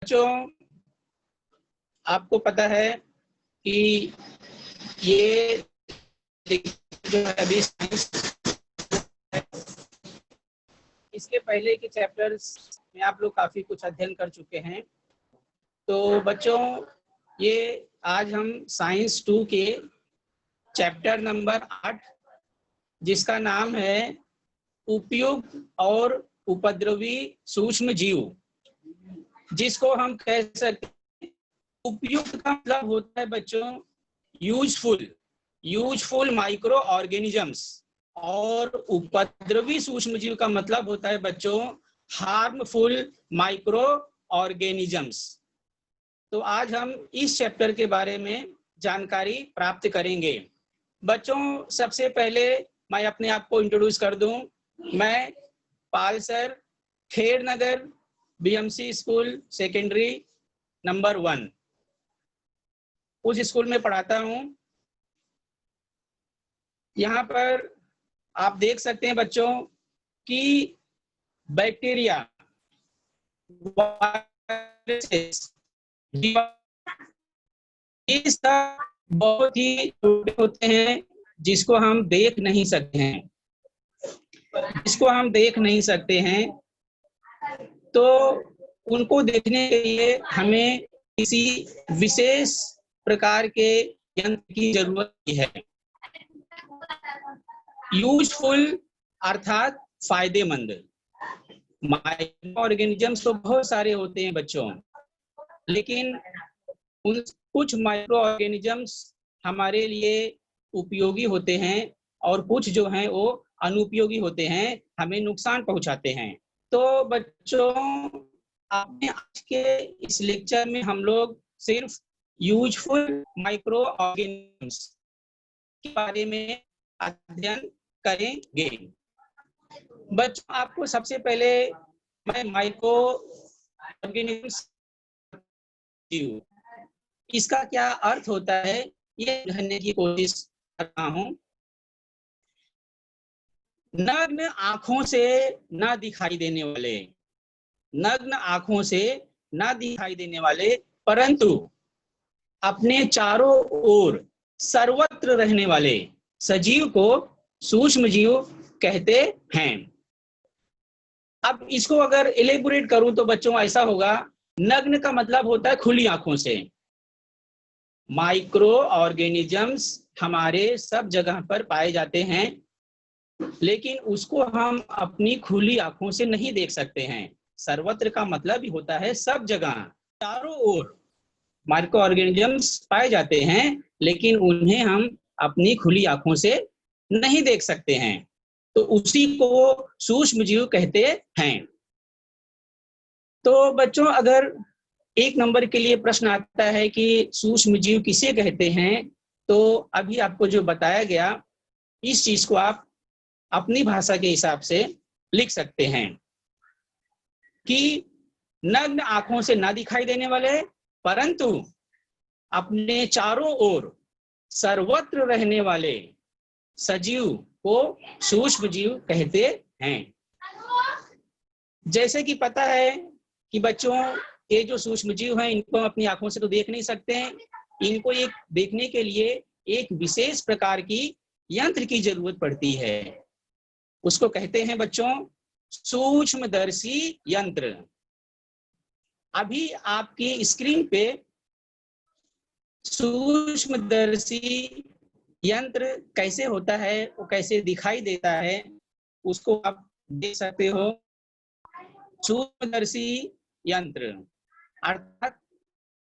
बच्चों, आपको पता है कि ये जो है अभी साइंस, इसके पहले के चैप्टर्स में आप लोग काफी कुछ अध्ययन कर चुके हैं। तो बच्चों, ये आज हम साइंस 2 के चैप्टर नंबर 8, जिसका नाम है उपयुक्त और उपद्रवी सूक्ष्म जीव, जिसको हम कह सकते हैं, उपयुक्त का मतलब होता है बच्चों यूजफुल माइक्रो ऑर्गेनिजम्स, और उपद्रवी सूक्ष्म जीव का मतलब होता है बच्चों हार्मफुल माइक्रो ऑर्गेनिजम्स। तो आज हम इस चैप्टर के बारे में जानकारी प्राप्त करेंगे। बच्चों, सबसे पहले मैं अपने आप को इंट्रोड्यूस कर दूं। मैं पाल सर, खेड़ नगर बीएमसी स्कूल सेकेंडरी नंबर 1 उस स्कूल में पढ़ाता हूं। यहाँ पर आप देख सकते हैं बच्चों कि बैक्टीरिया, ये सब बहुत ही छोटे होते हैं, जिसको हम देख नहीं सकते हैं। तो उनको देखने के लिए हमें किसी विशेष प्रकार के यंत्र की जरूरत है। यूजफुल अर्थात फायदेमंद। माइक्रो ऑर्गेनिजम्स तो बहुत सारे होते हैं बच्चों, लेकिन उन कुछ माइक्रो ऑर्गेनिजम्स हमारे लिए उपयोगी होते हैं और कुछ जो हैं वो अनुपयोगी होते हैं, हमें नुकसान पहुंचाते हैं। तो बच्चों, अपने आज के इस लेक्चर में हम लोग सिर्फ यूजफुल माइक्रो ऑर्गेनिजम्स के बारे में अध्ययन करेंगे। बच्चों, आपको सबसे पहले मैं माइक्रो ऑर्गेनिजम्स, इसका क्या अर्थ होता है ये जानने की कोशिश कर रहा हूं। नग्न आंखों से ना दिखाई देने वाले परंतु अपने चारों ओर सर्वत्र रहने वाले सजीव को सूक्ष्म जीव कहते हैं। अब इसको अगर एलेबोरेट करूं तो बच्चों ऐसा होगा, नग्न का मतलब होता है खुली आंखों से। माइक्रो ऑर्गेनिजम्स हमारे सब जगह पर पाए जाते हैं, लेकिन उसको हम अपनी खुली आंखों से नहीं देख सकते हैं। सर्वत्र का मतलब ही होता है सब जगह, चारों ओर माइक्रो ऑर्गेनिजम्स पाए जाते हैं, लेकिन उन्हें हम अपनी खुली आंखों से नहीं देख सकते हैं। तो उसी को सूक्ष्म जीव कहते हैं। तो बच्चों, अगर 1 नंबर के लिए प्रश्न आता है कि सूक्ष्म जीव किसे कहते हैं, तो अभी आपको जो बताया गया, इस चीज को आप अपनी भाषा के हिसाब से लिख सकते हैं कि नग्न आंखों से ना दिखाई देने वाले परंतु अपने चारों ओर सर्वत्र रहने वाले सजीव को सूक्ष्म जीव कहते हैं। जैसे कि पता है कि बच्चों, ये जो सूक्ष्म जीव हैं, इनको अपनी आंखों से तो देख नहीं सकते हैं। इनको एक देखने के लिए एक विशेष प्रकार की यंत्र की जरूरत पड़ती है। उसको कहते हैं बच्चों सूक्ष्मदर्शी यंत्र। अभी आपकी स्क्रीन पे सूक्ष्मदर्शी यंत्र कैसे होता है, वो कैसे दिखाई देता है, उसको आप देख सकते हो। सूक्ष्मदर्शी यंत्र अर्थात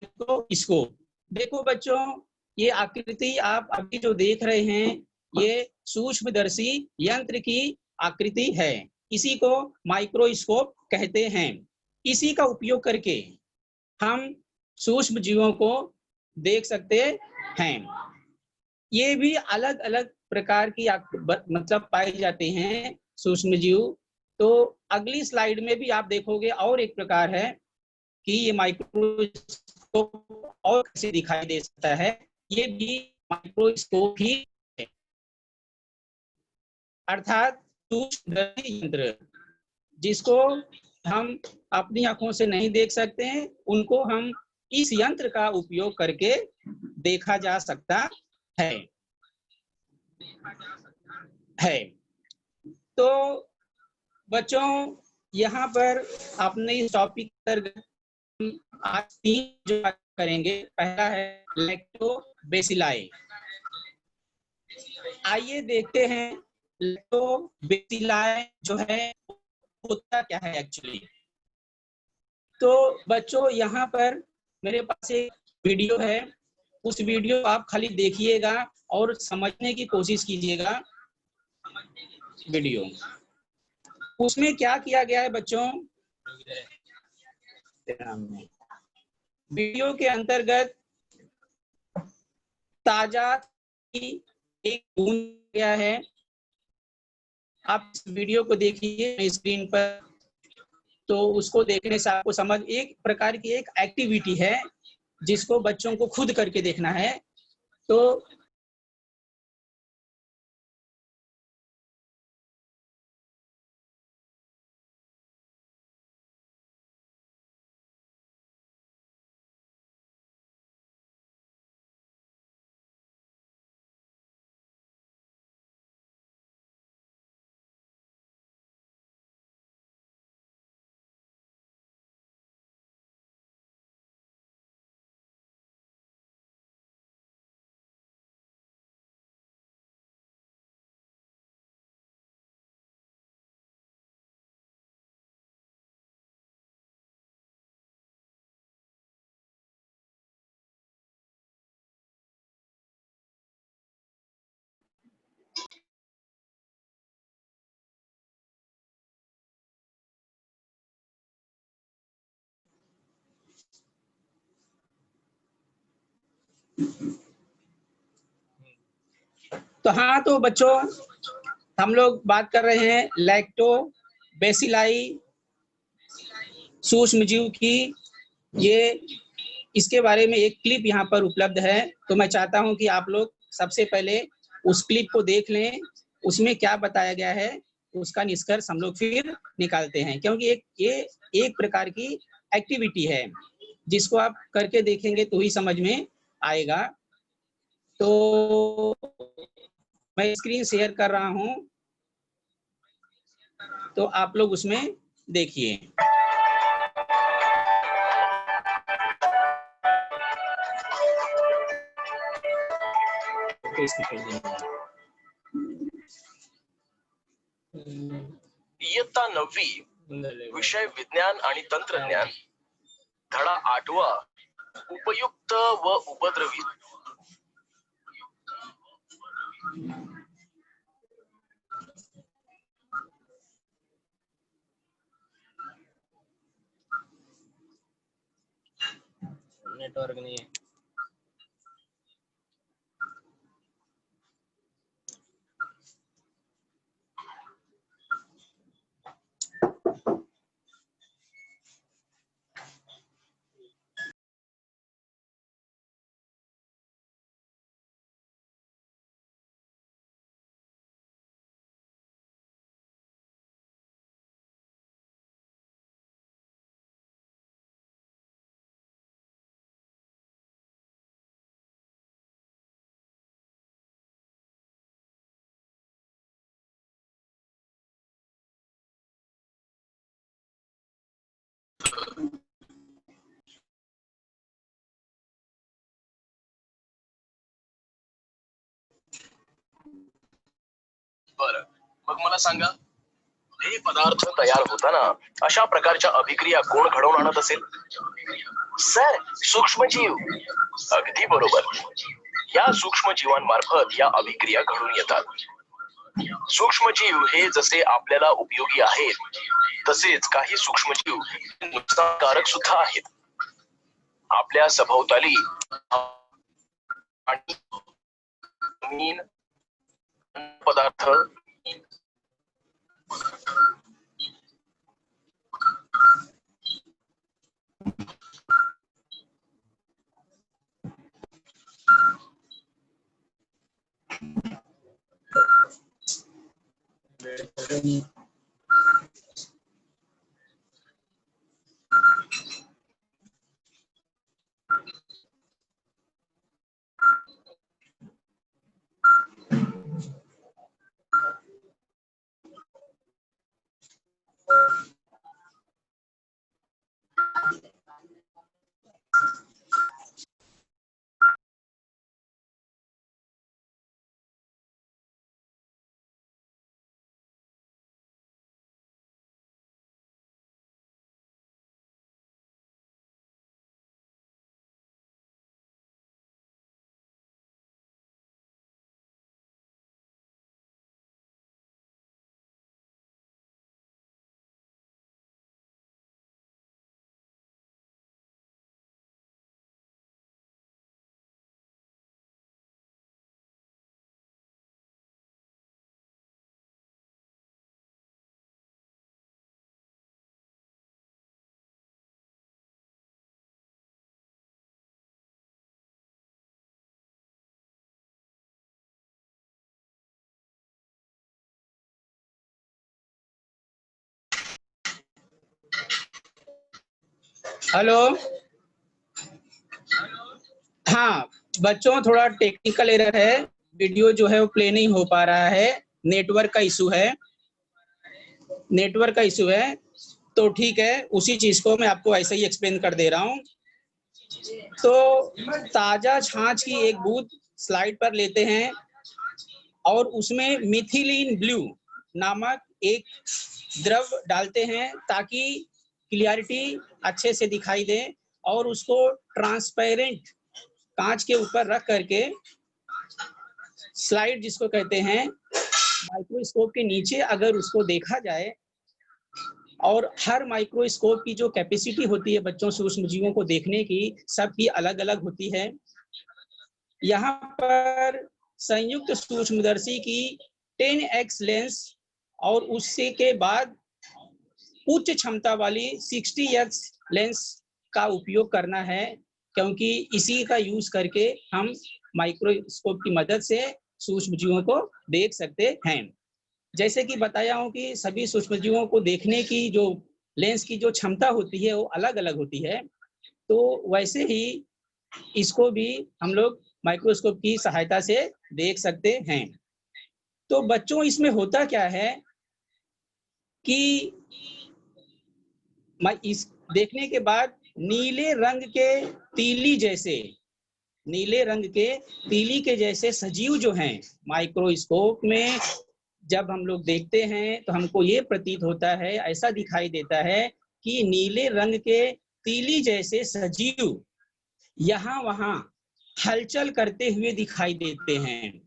तो इसको देखो बच्चों, ये आकृति आप अभी जो देख रहे हैं, ये सूक्ष्मदर्शी यंत्र की आकृति है। इसी को माइक्रोस्कोप कहते हैं। इसी का उपयोग करके हम सूक्ष्म जीवों को देख सकते हैं। ये भी अलग अलग प्रकार की मतलब पाए जाते हैं सूक्ष्म जीव। तो अगली स्लाइड में भी आप देखोगे और एक प्रकार है कि ये माइक्रोस्कोप और कैसे दिखाई दे सकता है। ये भी माइक्रोस्कोप ही है, अर्थात सूक्ष्मदर्शी यंत्र, जिसको हम अपनी आंखों से नहीं देख सकते हैं, उनको हम इस यंत्र का उपयोग करके देखा जा सकता है। तो बच्चों, यहाँ पर अपने इस टॉपिक पर आज 3 जो करेंगे, पहला है लैक्टोबैसिलाई। आइए देखते हैं लैक्टोबैसिलाई जो है होता क्या है एक्चुअली। तो बच्चों, यहाँ पर मेरे पास एक वीडियो है, उस वीडियो को आप खाली देखिएगा और समझने की कोशिश कीजिएगा। वीडियो उसमें क्या किया गया है बच्चों, वीडियो के अंतर्गत ताजा की एक बूंद गया है। आप इस वीडियो को देखिए स्क्रीन पर, तो उसको देखने से आपको समझ, एक प्रकार की एक एक्टिविटी है जिसको बच्चों को खुद करके देखना है। तो हाँ, तो बच्चों हम लोग बात कर रहे हैं लैक्टोबैसिलाई सूक्ष्म जीव की। ये इसके बारे में एक क्लिप यहाँ पर उपलब्ध है, तो मैं चाहता हूँ कि आप लोग सबसे पहले उस क्लिप को देख लें, उसमें क्या बताया गया है उसका निष्कर्ष हम लोग फिर निकालते हैं, क्योंकि ये एक प्रकार की एक्टिविटी है जिसको आप करके देखेंगे तो ही समझ में आएगा। तो मैं स्क्रीन शेयर कर रहा हूँ, तो आप लोग उसमें देखिए। इयत्ता 9वी विषय विज्ञान आणि तंत्रज्ञान, धडा 8वा उपयुक्त व उपद्रवी। नेटवर्क नहीं है। बरं, मग मला सांगा, हे पदार्थ तयार होताना अशा प्रकारच्या अभिक्रिया कोण घडवून आणत असेल? सर, सूक्ष्मजीव। अगदी बरोबर। या सूक्ष्मजीवांमार्फत या अभिक्रिया घडून येतात। सूक्ष्मजीव हे जसे आपल्याला उपयोगी आहेत, तसेच काही सूक्ष्मजीव नुकसानकारक सुद्धा आहेत। आपल्या सभोवताली आणि जमीन, पदार्थ, हेलो। हाँ बच्चों, थोड़ा टेक्निकल एरर है, वीडियो जो है वो प्ले नहीं हो पा रहा है, नेटवर्क का इशू है, नेटवर्क का इशू है। तो ठीक है, उसी चीज को मैं आपको ऐसे ही एक्सप्लेन कर दे रहा हूँ। तो ताजा छाछ की एक बूंद स्लाइड पर लेते हैं और उसमें मिथिलीन ब्लू नामक एक द्रव डालते हैं ताकि क्लियरिटी अच्छे से दिखाई दे, और उसको ट्रांसपेरेंट कांच के ऊपर रख करके स्लाइड जिसको कहते हैं, माइक्रोस्कोप के नीचे अगर उसको देखा जाए, और हर माइक्रोस्कोप की जो कैपेसिटी होती है बच्चों सूक्ष्म जीवों को देखने की, सबकी अलग अलग होती है। यहाँ पर संयुक्त सूक्ष्मदर्शी की 10x लेंस और उससे के बाद उच्च क्षमता वाली 60x लेंस का उपयोग करना है, क्योंकि इसी का यूज करके हम माइक्रोस्कोप की मदद से सूक्ष्म जीवों को देख सकते हैं। जैसे कि बताया हूं कि सभी सूक्ष्म जीवों को देखने की जो लेंस की जो क्षमता होती है वो अलग अलग होती है, तो वैसे ही इसको भी हम लोग माइक्रोस्कोप की सहायता से देख सकते हैं। तो बच्चों, इसमें होता क्या है कि इस देखने के बाद नीले रंग के जैसे सजीव जो हैं माइक्रोस्कोप में जब हम लोग देखते हैं तो हमको ये प्रतीत होता है, ऐसा दिखाई देता है कि नीले रंग के तीली जैसे सजीव यहाँ वहाँ हलचल करते हुए दिखाई देते हैं।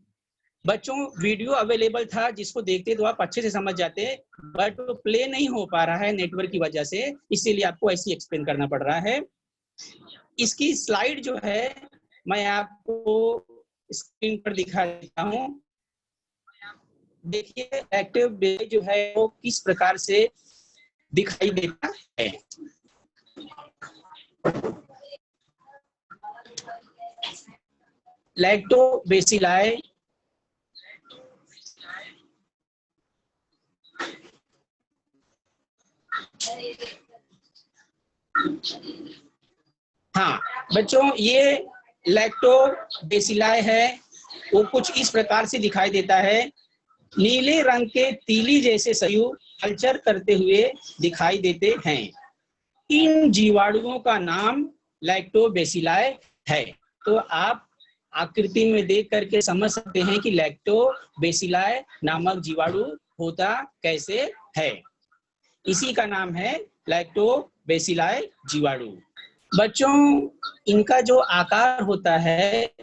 बच्चों, वीडियो अवेलेबल था, जिसको देखते तो आप अच्छे से समझ जाते, बट वो प्ले नहीं हो पा रहा है नेटवर्क की वजह से, इसीलिए आपको ऐसे एक्सप्लेन करना पड़ रहा है। इसकी स्लाइड जो है मैं आपको स्क्रीन पर दिखा देता हूँ। देखिए एक्टिव बेस जो है वो किस प्रकार से दिखाई देता है। लैक्टोबैसिलाई हाँ बच्चों, ये लैक्टोबैसिलाई है, वो कुछ इस प्रकार से दिखाई देता है। नीले रंग के तीली जैसे सजीव हलचल करते हुए दिखाई देते हैं। इन जीवाणुओं का नाम लैक्टोबैसिलाई है। तो आप आकृति में देख करके समझ सकते हैं कि लैक्टोबैसिलाई नामक जीवाणु होता कैसे है। इसी का नाम है लैक्टोबैसिलाई जीवाणु। बच्चों, इनका जो आकार होता है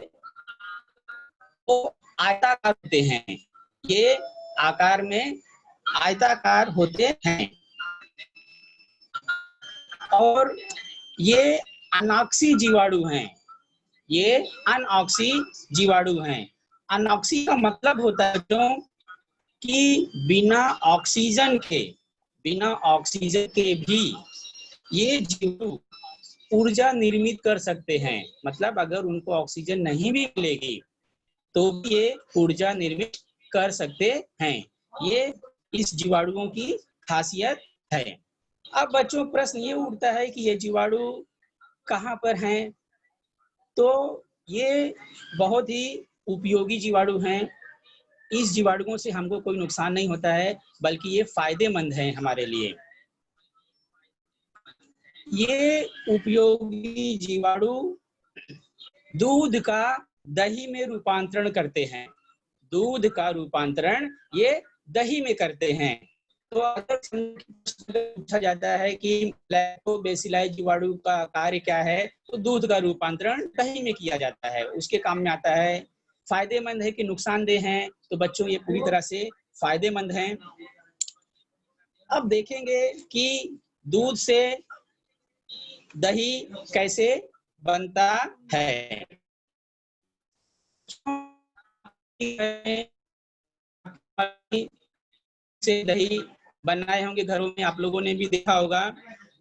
वो आयताकार होते हैं, ये आकार में आयताकार होते हैं, और ये अनॉक्सी जीवाणु हैं, ये अनऑक्सी जीवाणु हैं। अनऑक्सी का मतलब होता है क्यों कि बिना ऑक्सीजन के भी ये जीवाणु ऊर्जा निर्मित कर सकते हैं। मतलब अगर उनको ऑक्सीजन नहीं भी मिलेगी तो भी ये ऊर्जा निर्मित कर सकते हैं। ये इस जीवाणुओं की खासियत है। अब बच्चों, प्रश्न ये उठता है कि ये जीवाणु कहाँ पर हैं? तो ये बहुत ही उपयोगी जीवाणु हैं। इस जीवाणुओं से हमको कोई नुकसान नहीं होता है, बल्कि ये फायदेमंद है हमारे लिए। ये उपयोगी जीवाणु दूध का दही में रूपांतरण करते हैं। दूध का रूपांतरण ये दही में करते हैं। तो अगर पूछा जाता है कि लैक्टोबैसिलाई जीवाणु का कार्य क्या है, तो दूध का रूपांतरण दही में किया जाता है, उसके काम में आता है। फायदेमंद है कि नुकसानदेह है? तो बच्चों, ये पूरी तरह से फायदेमंद हैं। अब देखेंगे कि दूध से दही कैसे बनता है। से दही बनाए होंगे घरों में, आप लोगों ने भी देखा होगा।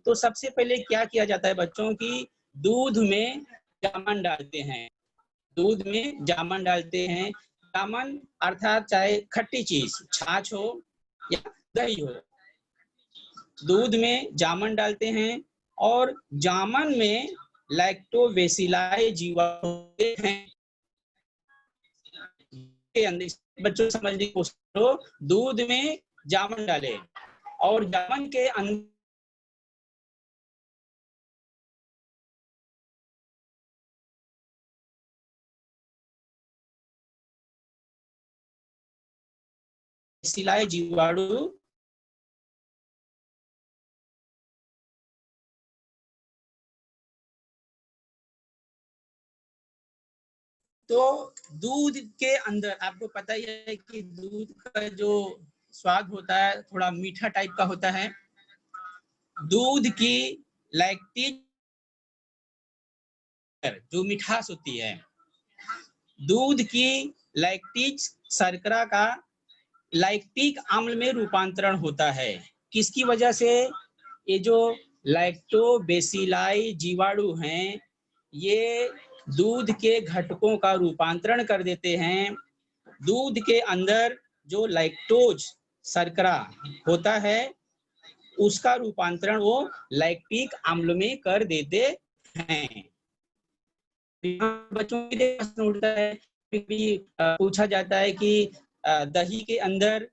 तो सबसे पहले क्या किया जाता है बच्चों की, दूध में जामन डालते हैं। दूध में जामन डालते हैं। जामन अर्थात चाहे खट्टी चीज, छाछ हो या दही हो, दूध में जामन डालते हैं और जामन में लैक्टोबैसिलाई जीवाणु हैं के अंदर। बच्चों समझने की कोशिश करो, दूध में जामन डाले और जामन के अंदर सिलाई जीवाणु तो दूध के अंदर आपको पता ही है कि दूध का जो स्वाद होता है थोड़ा मीठा टाइप का होता है। दूध की लैक्टिक जो मिठास होती है, दूध की लैक्टिक शर्करा का लैक्टिक अम्ल में रूपांतरण होता है। किसकी वजह से? ये जो लैक्टोबैसिलाई जीवाणु हैं, ये दूध के घटकों का रूपांतरण कर देते हैं। दूध के अंदर जो लैक्टोज शर्करा होता है उसका रूपांतरण वो लैक्टिक अम्ल में कर देते हैं। बच्चों के लिए प्रश्न उठता है, पूछा जाता है कि दही के अंदर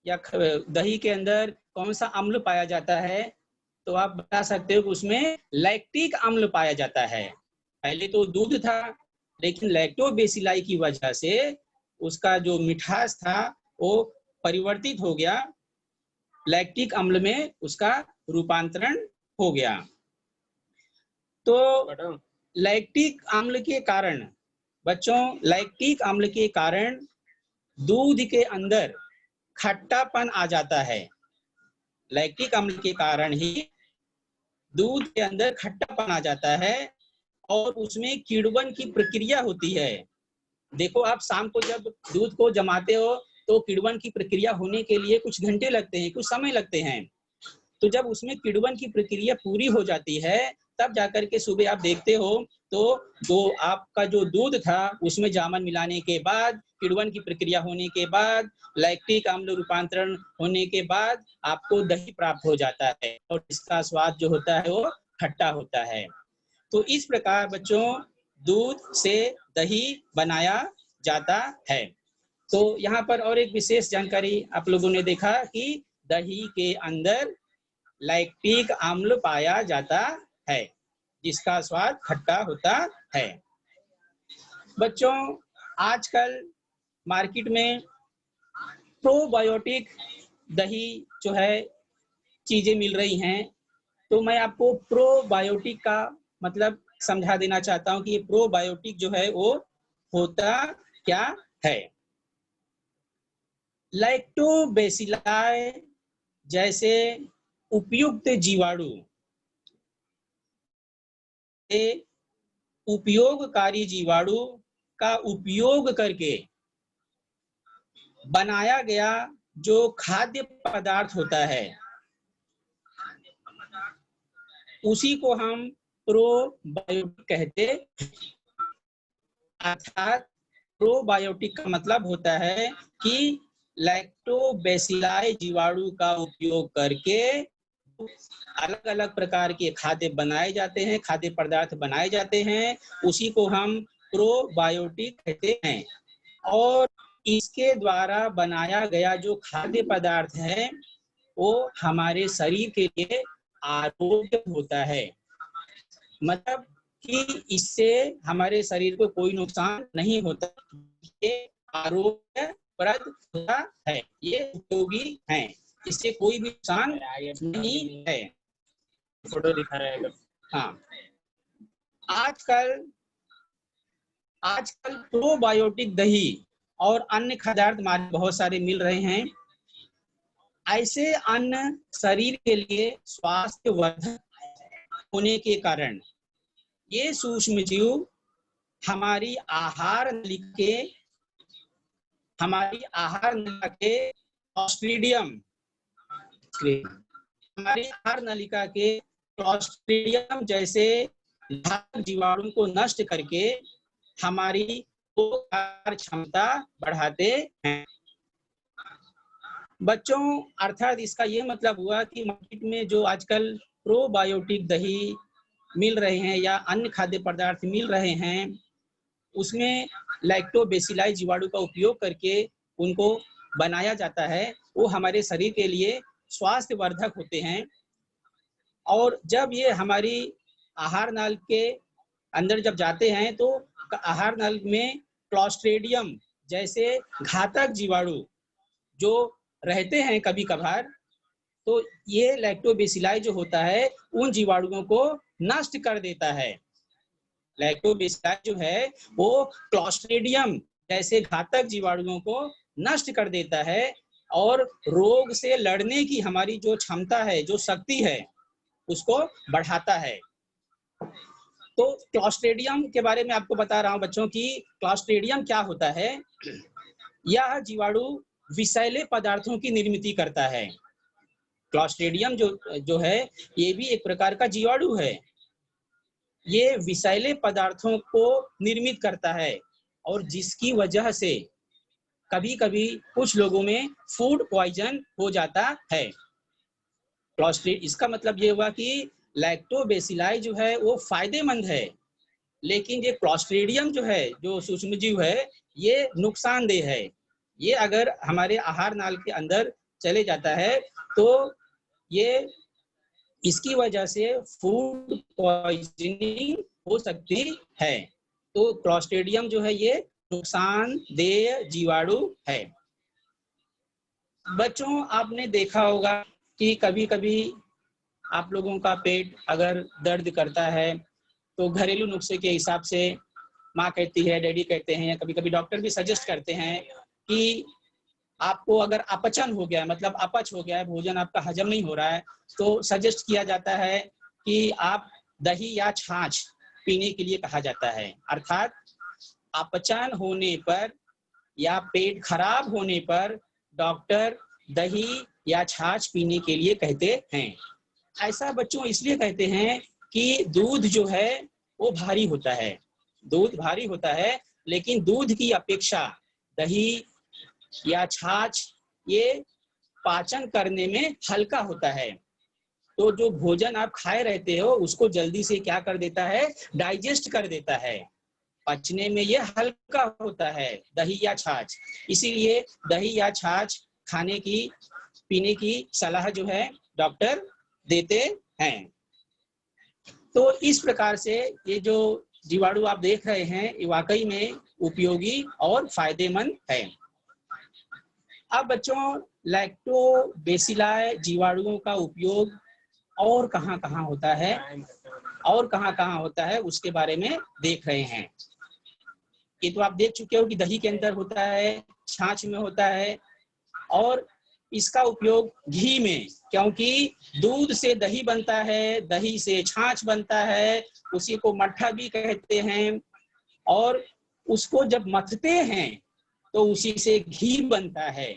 या दही के अंदर कौन सा अम्ल पाया जाता है, तो आप बता सकते हो कि उसमें लैक्टिक अम्ल पाया जाता है। पहले तो दूध था, लेकिन लैक्टोबैसिलाई की वजह से उसका जो मिठास था वो परिवर्तित हो गया, लैक्टिक अम्ल में उसका रूपांतरण हो गया। तो लैक्टिक अम्ल के कारण बच्चों, लैक्टिक अम्ल के कारण दूध के अंदर खट्टापन आ जाता है। लैक्टिक अम्ल के कारण ही दूध के अंदर खट्टापन आ जाता है और उसमें किण्वन की प्रक्रिया होती है। देखो, आप शाम को जब दूध को जमाते हो तो किण्वन की प्रक्रिया होने के लिए कुछ घंटे लगते हैं, कुछ समय लगते हैं। तो जब उसमें किण्वन की प्रक्रिया पूरी हो जाती है तब जाकर के सुबह आप देखते हो तो आपका जो दूध था उसमें जामन मिलाने के बाद, किण्वन की प्रक्रिया होने के बाद, लैक्टिक अम्ल रूपांतरण होने के बाद आपको दही प्राप्त हो जाता है और इसका स्वाद जो होता है वो खट्टा होता है। तो इस प्रकार बच्चों दूध से दही बनाया जाता है। तो यहाँ पर और एक विशेष जानकारी आप लोगों ने देखा कि दही के अंदर लैक्टिक अम्ल पाया जाता है जिसका स्वाद खट्टा होता है। बच्चों, आजकल मार्केट में प्रोबायोटिक दही जो है चीजें मिल रही हैं, तो मैं आपको प्रोबायोटिक का मतलब समझा देना चाहता हूं कि ये प्रोबायोटिक जो है वो होता क्या है। लैक्टोबैसिलाई जैसे उपयुक्त जीवाणु उपयोगकारी जीवाणु का उपयोग करके बनाया गया जो खाद्य पदार्थ होता है उसी को हम प्रोबायोटिक कहते हैं। अर्थात प्रोबायोटिक का मतलब होता है कि लैक्टोबैसिलाई जीवाणु का उपयोग करके अलग अलग प्रकार के खाद्य बनाए जाते हैं, खाद्य पदार्थ बनाए जाते हैं, उसी को हम प्रोबायोटिक कहते हैं। और इसके द्वारा बनाया गया जो खाद्य पदार्थ है वो हमारे शरीर के लिए आरोग्य होता है, मतलब कि इससे हमारे शरीर को कोई नुकसान नहीं होता, ये आरोग्यप्रद होता है, ये उपयोगी है, इससे कोई भी नुकसान नहीं है। फोटो दिखा रहा है। हाँ, आजकल प्रोबायोटिक दही और अन्य पदार्थ बहुत सारे मिल रहे हैं। ऐसे अन्न शरीर के लिए स्वास्थ्यवर्धक होने के कारण ये सूक्ष्म जीव हमारी आहार नलिका के क्लॉस्ट्रिडियम हमारी आहार नलिका के क्लॉस्ट्रिडियम जैसे घातक जीवाणु को नष्ट करके हमारी क्षमता बढ़ाते हैं। बच्चों, अर्थात इसका ये मतलब हुआ कि मार्केट में जो आजकल प्रोबायोटिक दही मिल रहे हैं या अन्य खाद्य पदार्थ मिल रहे हैं, उसमें लैक्टोबैसिलाई जीवाणु का उपयोग करके उनको बनाया जाता है, वो हमारे शरीर के लिए स्वास्थ्यवर्धक होते हैं। और जब ये हमारी आहार नाल के अंदर जब जाते हैं तो आहार नाल में क्लॉस्ट्रेडियम जैसे घातक जीवाणु जो रहते हैं कभी कभार, तो ये लैक्टोबैसिलाई जो होता है उन जीवाणुओं को नष्ट कर देता है। लैक्टोबैसिलाई जो है वो क्लॉस्ट्रेडियम जैसे घातक जीवाणुओं को नष्ट कर देता है और रोग से लड़ने की हमारी जो क्षमता है, जो शक्ति है, उसको बढ़ाता है। तो क्लॉस्ट्रेडियम के बारे में आपको बता रहा हूं बच्चों की क्लॉस्ट्रेडियम क्या होता है। यह जीवाणु विषैले पदार्थों की निर्मित करता है। क्लॉस्ट्रेडियम जो है ये भी एक प्रकार का जीवाणु है। ये विषैले पदार्थों को निर्मित करता है और जिसकी वजह से कभी कभी कुछ लोगों में फूड पॉइजन हो जाता है। इसका मतलब ये हुआ कि लैक्टोबैसिलाई जो है वो फायदेमंद है, लेकिन ये क्लॉस्ट्रेडियम जो है, जो सूक्ष्मजीव है, ये नुकसानदेह है। ये अगर हमारे आहार नाल के अंदर चले जाता है तो ये इसकी वजह से फूड पॉइजनिंग हो सकती है। तो क्लॉस्ट्रेडियम जो है ये नुकसानदेह जीवाणु है। बच्चों, आपने देखा होगा कि कभी कभी आप लोगों का पेट अगर दर्द करता है तो घरेलू नुस्खे के हिसाब से माँ कहती है, डैडी कहते हैं, या कभी कभी डॉक्टर भी सजेस्ट करते हैं कि आपको अगर अपचन हो गया, मतलब अपच हो गया है, भोजन आपका हजम नहीं हो रहा है, तो सजेस्ट किया जाता है कि आप दही या छाछ पीने के लिए कहा जाता है। अर्थात अपचन होने पर या पेट खराब होने पर डॉक्टर दही या छाछ पीने के लिए कहते हैं। ऐसा बच्चों इसलिए कहते हैं कि दूध जो है वो भारी होता है, दूध भारी होता है, लेकिन दूध की अपेक्षा दही या छाछ ये पाचन करने में हल्का होता है। तो जो भोजन आप खाए रहते हो उसको जल्दी से क्या कर देता है, डाइजेस्ट कर देता है, पचने में ये हल्का होता है दही या छाछ। इसीलिए दही या छाछ खाने की, पीने की सलाह जो है डॉक्टर देते हैं। तो इस प्रकार से ये जो जीवाणु आप देख रहे हैं ये वाकई में उपयोगी और फायदेमंद है। अब बच्चों, लैक्टोबैसिलाई जीवाणुओं का उपयोग और कहाँ होता है, और कहाँ होता है उसके बारे में देख रहे हैं। ये तो आप देख चुके हो कि दही के अंदर होता है, छाछ में होता है, और इसका उपयोग घी में, क्योंकि दूध से दही बनता है, दही से छाछ बनता है, उसी को मट्ठा भी कहते हैं, और उसको जब मथते हैं तो उसी से घी बनता है।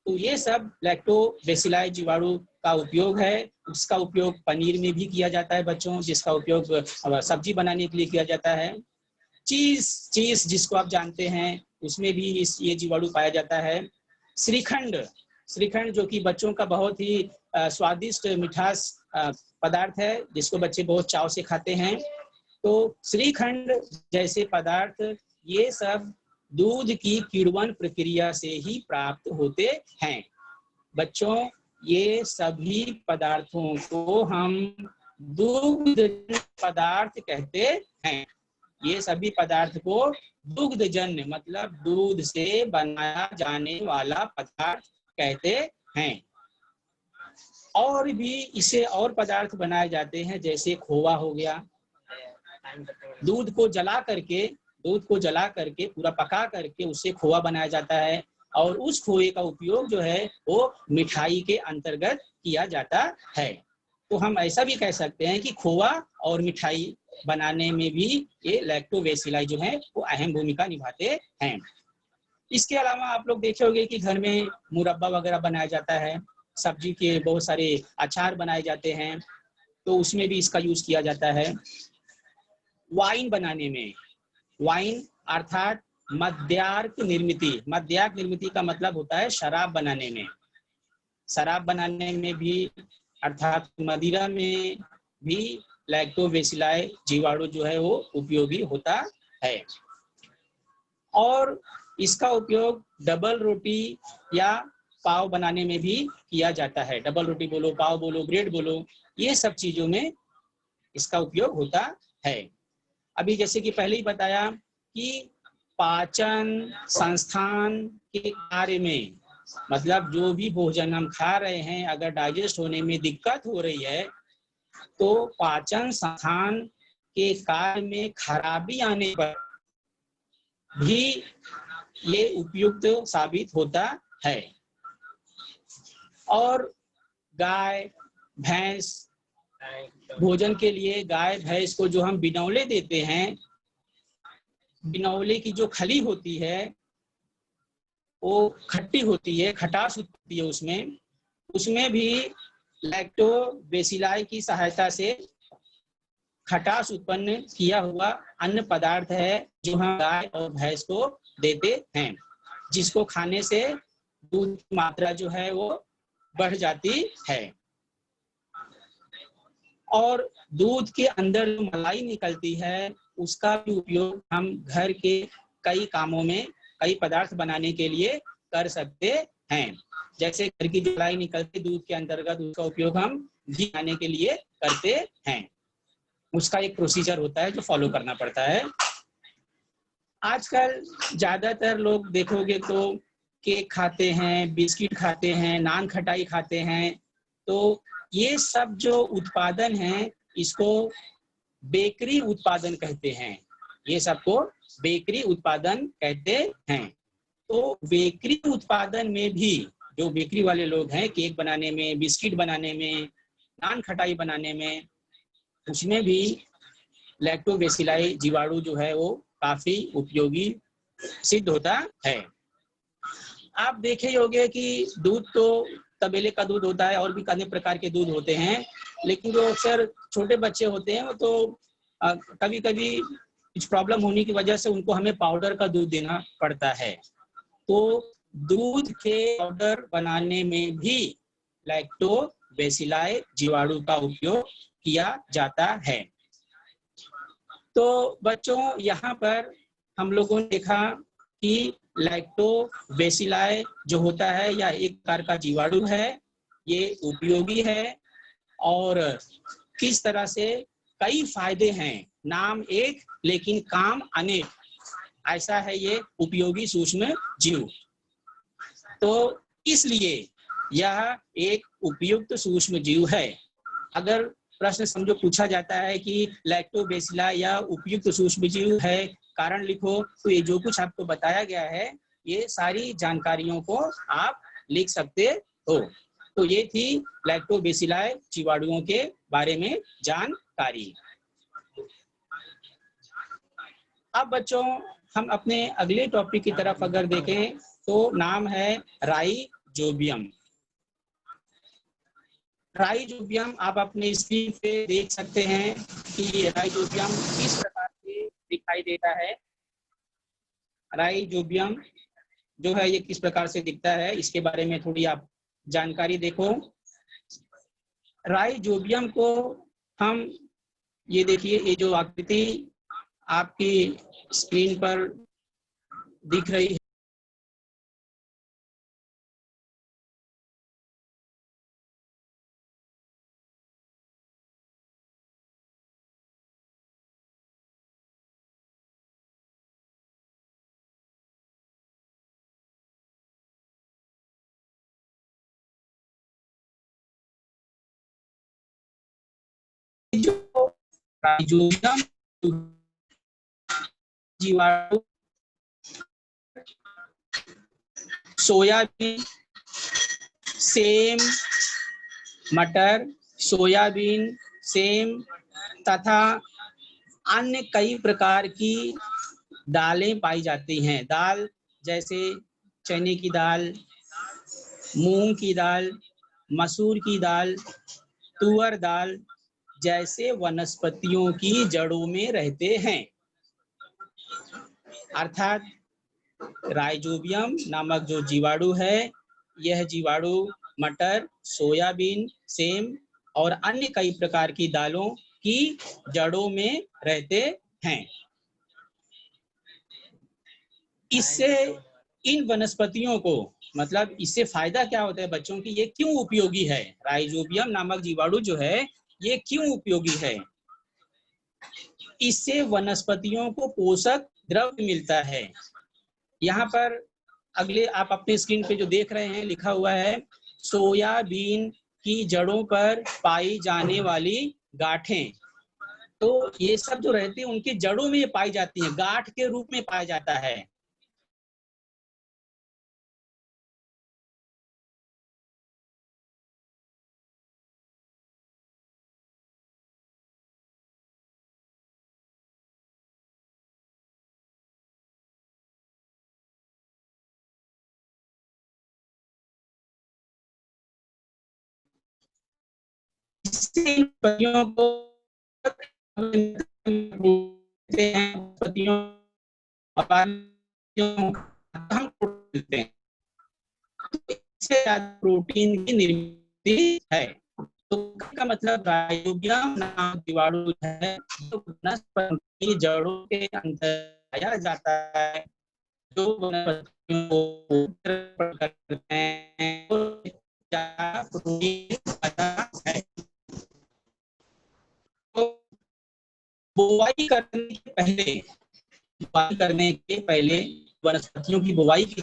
तो ये सब लैक्टोबैसिलाई जीवाणु का उपयोग है। उसका उपयोग पनीर में भी किया जाता है बच्चों, जिसका उपयोग सब्जी बनाने के लिए किया जाता है। चीज जिसको आप जानते हैं उसमें भी ये जीवाणु पाया जाता है। श्रीखंड जो कि बच्चों का बहुत ही स्वादिष्ट मिठास पदार्थ है, जिसको बच्चे बहुत चाव से खाते हैं। तो श्रीखंड जैसे पदार्थ ये सब दूध की किण्वन प्रक्रिया से ही प्राप्त होते हैं। बच्चों, ये सभी पदार्थों को हम दुग्धजन्य पदार्थ कहते हैं। ये सभी पदार्थ को दुग्धजन्य मतलब दूध से बनाया जाने वाला पदार्थ कहते हैं। और भी इसे और पदार्थ बनाए जाते हैं, जैसे खोवा हो गया। दूध को जला करके पूरा पका करके उससे खोवा बनाया जाता है, और उस खोए का उपयोग जो है वो मिठाई के अंतर्गत किया जाता है। तो हम ऐसा भी कह सकते हैं कि खोवा और मिठाई बनाने में भी ये लैक्टोबैसिलाई जो है वो अहम भूमिका निभाते हैं। इसके अलावा आप लोग देखे होंगे कि घर में मुरब्बा वगैरह बनाया जाता है, सब्जी के बहुत सारे अचार बनाए जाते हैं, तो उसमें भी इसका यूज किया जाता है। वाइन बनाने में, वाइन अर्थात मद्यार्क निर्मिति का मतलब होता है शराब बनाने में। शराब बनाने में भी अर्थात मदिरा में भी लैक्टोबैसिलाई जीवाणु जो है वो उपयोगी होता है। और इसका उपयोग डबल रोटी या पाव बनाने में भी किया जाता है। डबल रोटी बोलो, पाव बोलो, ब्रेड बोलो, ये सब चीजों में इसका उपयोग होता है। अभी जैसे कि पहले ही बताया कि पाचन संस्थान के कार्य में, मतलब जो भी भोजन हम खा रहे हैं अगर डाइजेस्ट होने में दिक्कत हो रही है तो पाचन संस्थान के कार्य में खराबी आने पर भी ये उपयुक्त साबित होता है। और गाय भैंस, भोजन के लिए गाय भैंस को जो हम बिनौले देते हैं, बिनौले की जो खली होती है वो खट्टी होती है, खटास होती है उसमें भी लैक्टोबैसिलाई की सहायता से खटास उत्पन्न किया हुआ अन्य पदार्थ है जो हम गाय और भैंस को देते हैं, जिसको खाने से दूध की मात्रा जो है वो बढ़ जाती है। और दूध के अंदर जो मलाई निकलती है उसका भी उपयोग हम घर के कई कामों में, कई पदार्थ बनाने के लिए कर सकते हैं। जैसे घर की जो मलाई निकलती दूध के अंतर्गत, उसका उपयोग हम घी बनाने के लिए करते हैं। उसका एक प्रोसीजर होता है जो फॉलो करना पड़ता है। आजकल ज्यादातर लोग देखोगे तो केक खाते हैं, बिस्किट खाते हैं, नान खटाई खाते हैं, तो ये सब जो उत्पादन है इसको बेकरी उत्पादन कहते हैं। ये सबको बेकरी उत्पादन कहते हैं। तो बेकरी उत्पादन में भी जो बेकरी वाले लोग हैं, केक बनाने में, बिस्किट बनाने में, नान खटाई बनाने में, उसमें भी लैक्टोबैसिलाई जीवाणु जो है वो काफी उपयोगी सिद्ध होता है। आप देखे होंगे कि दूध तो तबेले का दूध होता है और भी अन्य प्रकार के दूध होते हैं, लेकिन जो अक्सर छोटे बच्चे होते हैं वो तो कभी कभी कुछ प्रॉब्लम होने की वजह से उनको हमें पाउडर का दूध देना पड़ता है। तो दूध के पाउडर बनाने में भी लैक्टोबैसिलाई जीवाणु का उपयोग किया जाता है। तो बच्चों, यहाँ पर हम लोगों ने देखा कि लैक्टोबैसिलाई जो होता है या एक प्रकार का जीवाणु है, ये उपयोगी है और किस तरह से कई फायदे हैं। नाम एक लेकिन काम अनेक, ऐसा है ये उपयोगी सूक्ष्म जीव। तो इसलिए यह एक उपयुक्त सूक्ष्म जीव है। अगर प्रश्न समझो पूछा जाता है कि लैक्टोबैसिलाई या उपयुक्त सूक्ष्म जीव है, कारण लिखो, तो ये जो कुछ आपको बताया गया है ये सारी जानकारियों को आप लिख सकते हो। तो ये थी लैक्टोबैसिलाई जीवाणुओं के बारे में जानकारी। अब बच्चों हम अपने अगले टॉपिक की तरफ अगर देखें तो नाम है राइजोबियम। राइजोबियम आप अपने स्क्रीन पे देख सकते हैं कि राइजोबियम किस प्रकार से दिखाई देता है। राइजोबियम जो है ये किस प्रकार से दिखता है, इसके बारे में थोड़ी आप जानकारी देखो। राइजोबियम को हम, ये देखिए, ये जो आकृति आपकी स्क्रीन पर दिख रही है, जो राइजोबियम जीवाणु सोयाबीन, सेम, मटर, सोयाबीन, सेम तथा अन्य कई प्रकार की दालें पाई जाती हैं। दाल जैसे चने की दाल, मूंग की दाल, मसूर की दाल, तुअर दाल जैसे वनस्पतियों की जड़ों में रहते हैं। अर्थात राइजोबियम नामक जो जीवाणु है, यह जीवाणु मटर, सोयाबीन, सेम और अन्य कई प्रकार की दालों की जड़ों में रहते हैं। इससे इन वनस्पतियों को मतलब इससे फायदा क्या होता है बच्चों की, ये क्यों उपयोगी है, राइजोबियम नामक जीवाणु जो है ये क्यों उपयोगी है। इससे वनस्पतियों को पोषक द्रव्य मिलता है। यहाँ पर अगले आप अपने स्क्रीन पे जो देख रहे हैं लिखा हुआ है, सोयाबीन की जड़ों पर पाई जाने वाली गांठें। तो ये सब जो रहती है उनकी जड़ों में ये पाई जाती है, गांठ के रूप में पाया जाता है। इससे इन पत्तियों को पत्तियों हम मिलते हैं, इससे प्रोटीन की निर्मित है। तो का मतलब राइजोबियम नामक जीवाणु है जो वनस्पति की जड़ों के अंदर पाया जाता है, जो वनस्पतियों को करते हैं प्रोटीन है। तो बुवाई करने के पहले वनस्पतियों की बुवाई की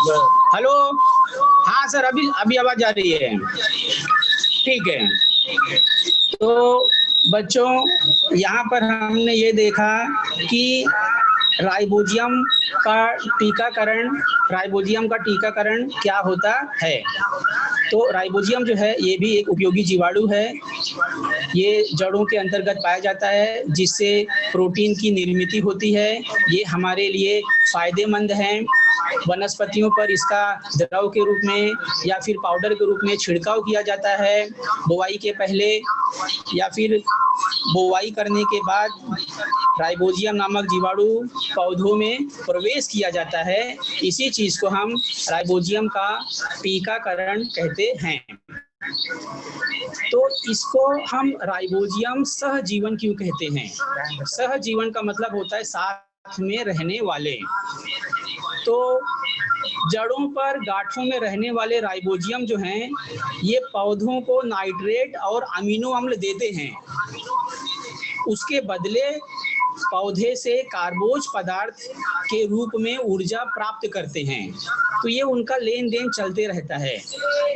हेलो, हाँ सर, अभी अभी आवाज आ रही है। ठीक है, तो बच्चों यहाँ पर हमने ये देखा कि राइबोजियम का टीकाकरण क्या होता है। तो राइबोजियम जो है ये भी एक उपयोगी जीवाणु है। ये जड़ों के अंतर्गत पाया जाता है, जिससे प्रोटीन की निर्मित होती है। ये हमारे लिए फायदेमंद है। वनस्पतियों पर इसका द्रव के रूप में या फिर पाउडर के रूप में छिड़काव किया जाता है बुवाई के पहले, या फिर बुवाई करने के बाद राइबोजियम नामक जीवाणु पौधों में प्रवेश किया जाता है। इसी चीज को हम राइबोजियम का टीकाकरण कहते हैं। तो इसको हम राइबोजियम सहजीवन क्यों कहते हैं? सहजीवन का मतलब होता है साथ में रहने वाले। तो जड़ों पर गांठों में रहने वाले राइबोजियम जो हैं, ये पौधों को नाइट्रेट और अमीनो अम्ल देते हैं। उसके बदले पौधे से कार्बोज पदार्थ के रूप में ऊर्जा प्राप्त करते हैं। तो ये उनका लेन देन चलते रहता है,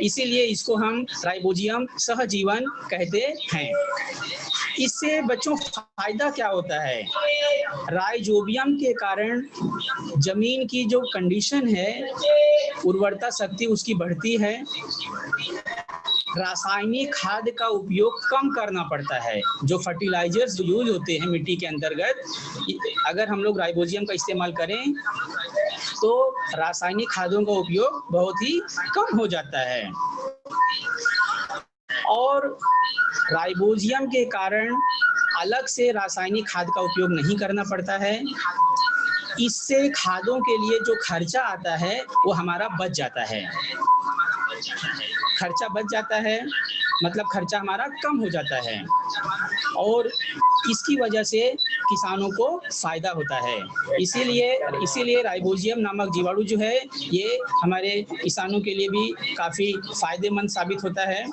इसीलिए इसको हम राइबोजियम सहजीवन कहते हैं। इससे बच्चों फायदा क्या होता है? राइजोबियम के कारण जमीन की जो कंडीशन है, उर्वरता शक्ति उसकी बढ़ती है। रासायनिक खाद का उपयोग कम करना पड़ता है। जो फर्टिलाइजर्स यूज होते हैं मिट्टी के अंतर्गत, अगर हम लोग राइबोजियम का इस्तेमाल करें तो रासायनिक खादों का उपयोग बहुत ही कम हो जाता है। और राइबोजियम के कारण अलग से रासायनिक खाद का उपयोग नहीं करना पड़ता है। इससे खादों के लिए जो खर्चा आता है वो हमारा बच जाता है। खर्चा बच जाता है मतलब खर्चा हमारा कम हो जाता है, और इसकी वजह से किसानों को फायदा होता है। इसीलिए राइबोजियम नामक जीवाणु जो है ये हमारे किसानों के लिए भी काफ़ी फायदेमंद साबित होता है।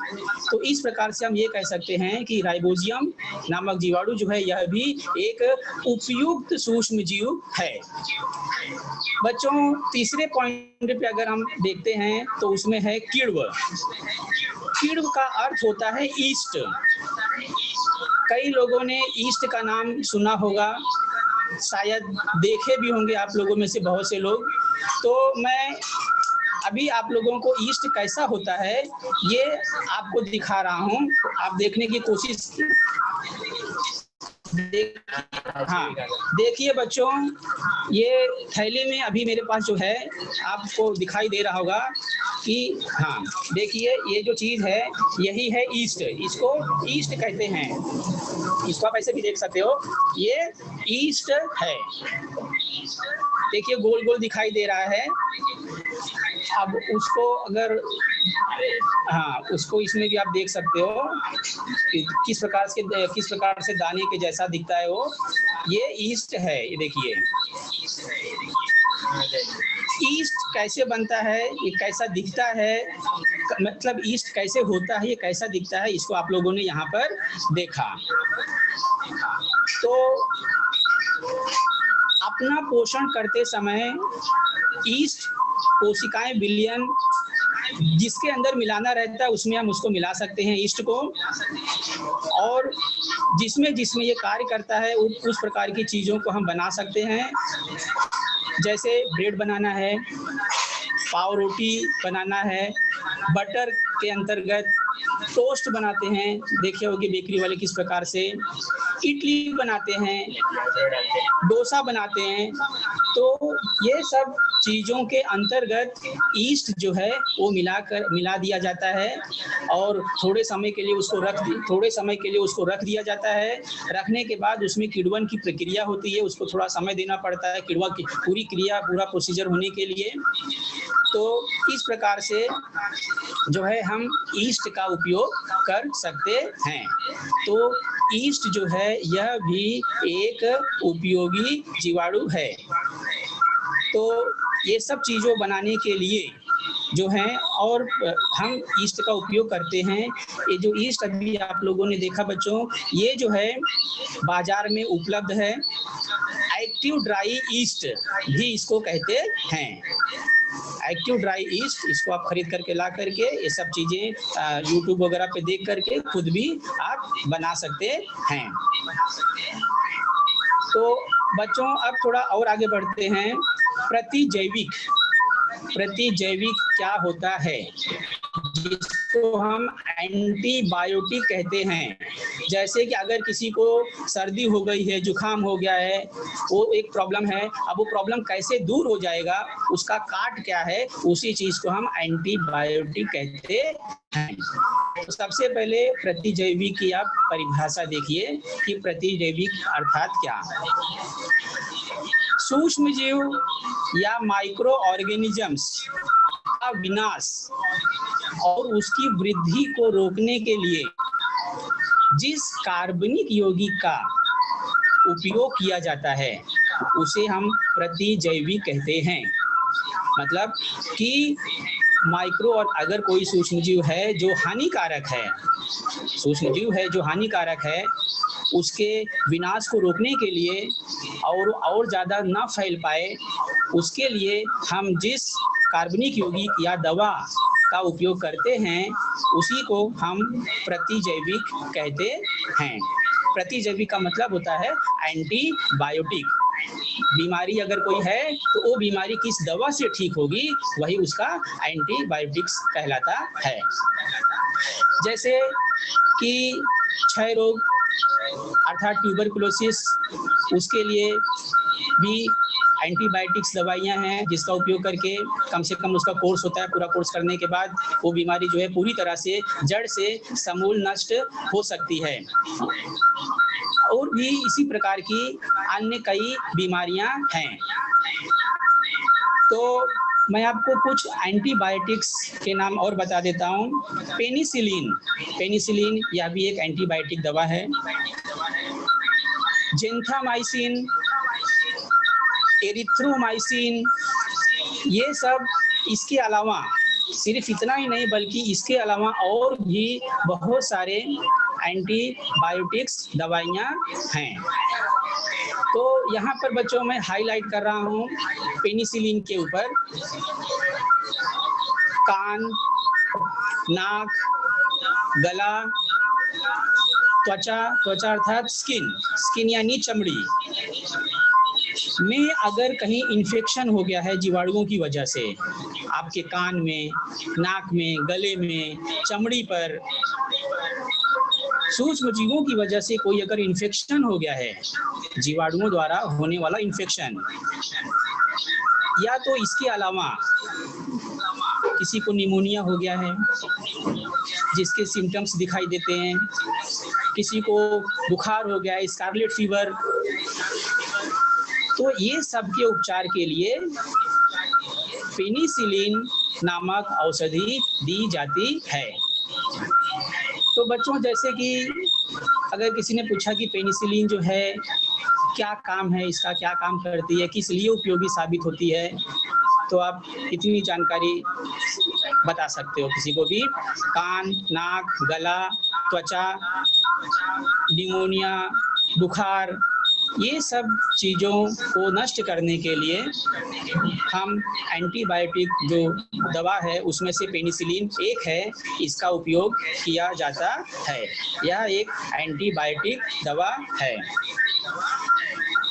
तो इस प्रकार से हम ये कह सकते हैं कि राइबोजियम नामक जीवाणु जो है यह भी एक उपयुक्त सूक्ष्म जीव है। बच्चों, तीसरे पॉइंट पे अगर हम देखते हैं तो उसमें है कीड़व। कीड़व का अर्थ होता है ईस्ट। कई लोगों ने ईस्ट का नाम सुना होगा, शायद देखे भी होंगे आप लोगों में से बहुत से लोग। तो मैं अभी आप लोगों को ईस्ट कैसा होता है ये आपको दिखा रहा हूँ, आप देखने की कोशिश। हाँ, देखिए बच्चों, ये थैली में अभी मेरे पास जो है आपको दिखाई दे रहा होगा कि हाँ देखिए, ये जो चीज है यही है ईस्ट। इसको ईस्ट कहते हैं। इसको आप ऐसे भी देख सकते हो, ये ईस्ट है। देखिए गोल गोल दिखाई दे रहा है। अब उसको अगर उसको इसमें भी आप देख सकते हो कि किस प्रकार से दाने के जैसा दिखता है वो। ये ईस्ट है। ये देखिए ईस्ट कैसे बनता है, ये कैसा दिखता है, मतलब ईस्ट कैसे होता है, ये कैसा दिखता है, इसको आप लोगों ने यहाँ पर देखा। तो अपना पोषण करते समय ईस्ट कोशिकाएं विलयन जिसके अंदर मिलाना रहता है उसमें हम उसको मिला सकते हैं ईस्ट को, और जिसमें ये कार्य करता है उस प्रकार की चीज़ों को हम बना सकते हैं। जैसे ब्रेड बनाना है, पाव रोटी बनाना है, बटर के अंतर्गत टोस्ट बनाते हैं, देखे होंगे बेकरी वाले किस प्रकार से, इडली बनाते हैं, डोसा बनाते हैं। तो ये सब चीज़ों के अंतर्गत ईस्ट जो है वो मिला दिया जाता है, और थोड़े समय के लिए उसको रख दिया जाता है। रखने के बाद उसमें किण्वन की प्रक्रिया होती है, उसको थोड़ा समय देना पड़ता है किण्वन की पूरा प्रोसीजर होने के लिए। तो इस प्रकार से जो है हम ईस्ट का उपयोग कर सकते हैं। तो ईस्ट जो है यह भी एक उपयोगी जीवाणु है। तो ये सब चीज़ों बनाने के लिए जो हैं, और हम ईस्ट का उपयोग करते हैं। ये जो ईस्ट अभी आप लोगों ने देखा बच्चों, ये जो है बाजार में उपलब्ध है। एक्टिव ड्राई ईस्ट भी इसको कहते हैं। एक्टिव ड्राई ईस्ट, इसको आप खरीद करके ला करके ये सब चीज़ें यूट्यूब वगैरह पे देख करके खुद भी आप बना सकते हैं। तो बच्चों अब थोड़ा और आगे बढ़ते हैं। प्रतिजैविक क्या होता है, जिसको हम एंटीबायोटिक कहते हैं। जैसे कि अगर किसी को सर्दी हो गई है, जुकाम हो गया है, वो एक प्रॉब्लम है, अब वो प्रॉब्लम कैसे दूर हो जाएगा, उसका काट क्या है, उसी चीज को हम एंटीबायोटिक कहते हैं। तो सबसे पहले प्रतिजैविक की आप परिभाषा देखिए कि प्रतिजैविक अर्थात क्या। सूक्ष्म जीव या माइक्रो ऑर्गेनिजम्स का विनाश और उसकी वृद्धि को रोकने के लिए जिस कार्बनिक यौगिक का उपयोग किया जाता है उसे हम प्रतिजैविक कहते हैं। मतलब कि माइक्रो, और अगर कोई सूक्ष्म जीव है जो हानिकारक है, सूक्ष्म जीव है जो हानिकारक है, उसके विनाश को रोकने के लिए और ज़्यादा ना फैल पाए, उसके लिए हम जिस कार्बनिक यौगिक या दवा का उपयोग करते हैं उसी को हम प्रतिजैविक कहते हैं। प्रतिजैविक का मतलब होता है एंटीबायोटिक। बीमारी अगर कोई है तो वो बीमारी किस दवा से ठीक होगी, वही उसका एंटीबायोटिक्स कहलाता है। जैसे कि क्षय रोग अर्थात ट्यूबरकुलोसिस, उसके लिए भी एंटीबायोटिक्स दवाइयाँ हैं जिसका उपयोग करके कम से कम उसका कोर्स होता है, पूरा कोर्स करने के बाद वो बीमारी जो है पूरी तरह से जड़ से समूल नष्ट हो सकती है। और भी इसी प्रकार की अन्य कई बीमारियां हैं। तो मैं आपको कुछ एंटीबायोटिक्स के नाम और बता देता हूँ। पेनिसिलिन यह भी एक एंटीबायोटिक दवा है। जेंथामाइसिन, एरिथ्रोमाइसिन, ये सब, इसके अलावा सिर्फ इतना ही नहीं बल्कि इसके अलावा और भी बहुत सारे एंटीबायोटिक्स दवाइयाँ हैं। तो यहाँ पर बच्चों मैं हाईलाइट कर रहा हूँ पेनिसिलिन के ऊपर। कान, नाक, गला, त्वचा अर्थात स्किन यानी चमड़ी में अगर कहीं इन्फेक्शन हो गया है जीवाणुओं की वजह से, आपके कान में, नाक में, गले में, चमड़ी पर सूक्ष्म जीवों की वजह से कोई अगर इन्फेक्शन हो गया है, जीवाणुओं द्वारा होने वाला इन्फेक्शन, या तो इसके अलावा किसी को निमोनिया हो गया है जिसके सिम्टम्स दिखाई देते हैं, किसी को बुखार हो गया है, स्कारलेट फीवर, तो ये सब के उपचार के लिए पेनिसिलिन नामक औषधि दी जाती है। तो बच्चों जैसे कि अगर किसी ने पूछा कि पेनिसिलिन जो है क्या काम है, इसका क्या काम करती है, किस लिए उपयोगी साबित होती है, तो आप इतनी जानकारी बता सकते हो किसी को भी। कान, नाक, गला, त्वचा, निमोनिया, बुखार, ये सब चीज़ों को नष्ट करने के लिए हम एंटीबायोटिक जो दवा है उसमें से पेनिसिलिन एक है, इसका उपयोग किया जाता है। यह एक एंटीबायोटिक दवा है।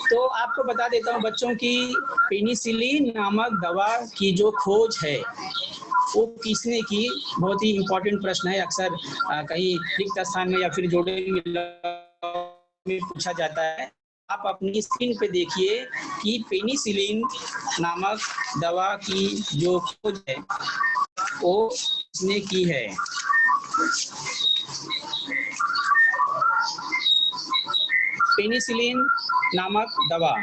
तो आपको बता देता हूँ बच्चों की पेनिसिलिन नामक दवा की जो खोज है वो किसने की, बहुत ही इम्पोर्टेंट प्रश्न है। अक्सर कहीं रिक्त स्थान में या फिर जोड़े में पूछा जाता है। आप अपनी स्क्रीन पे देखिए कि पेनिसिलिन नामक दवा की जो खोज है वो किसने की है। पेनिसिलिन नामक दवा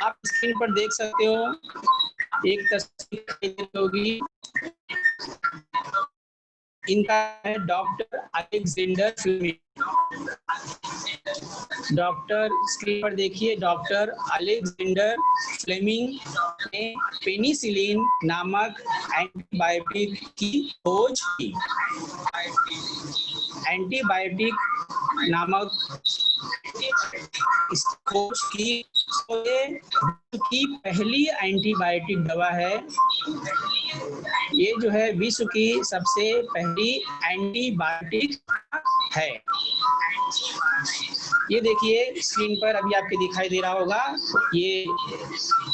आप स्क्रीन पर देख सकते हो, एक तस्वीर होगी, इनका है doctor Alexander Fleming. Doctor, screen पर देखिए, डॉक्टर अलेक्जेंडर फ्लेमिंग ने पेनिसिलिन नामक एंटीबायोटिक की खोज की। एंटीबायोटिक नामक खोज की पहली एंटीबायोटिक दवा है। ये जो है विश्व की सबसे पहली एंटीबायोटिक है। ये देखिए स्क्रीन पर अभी आपके दिखाई दे रहा होगा, ये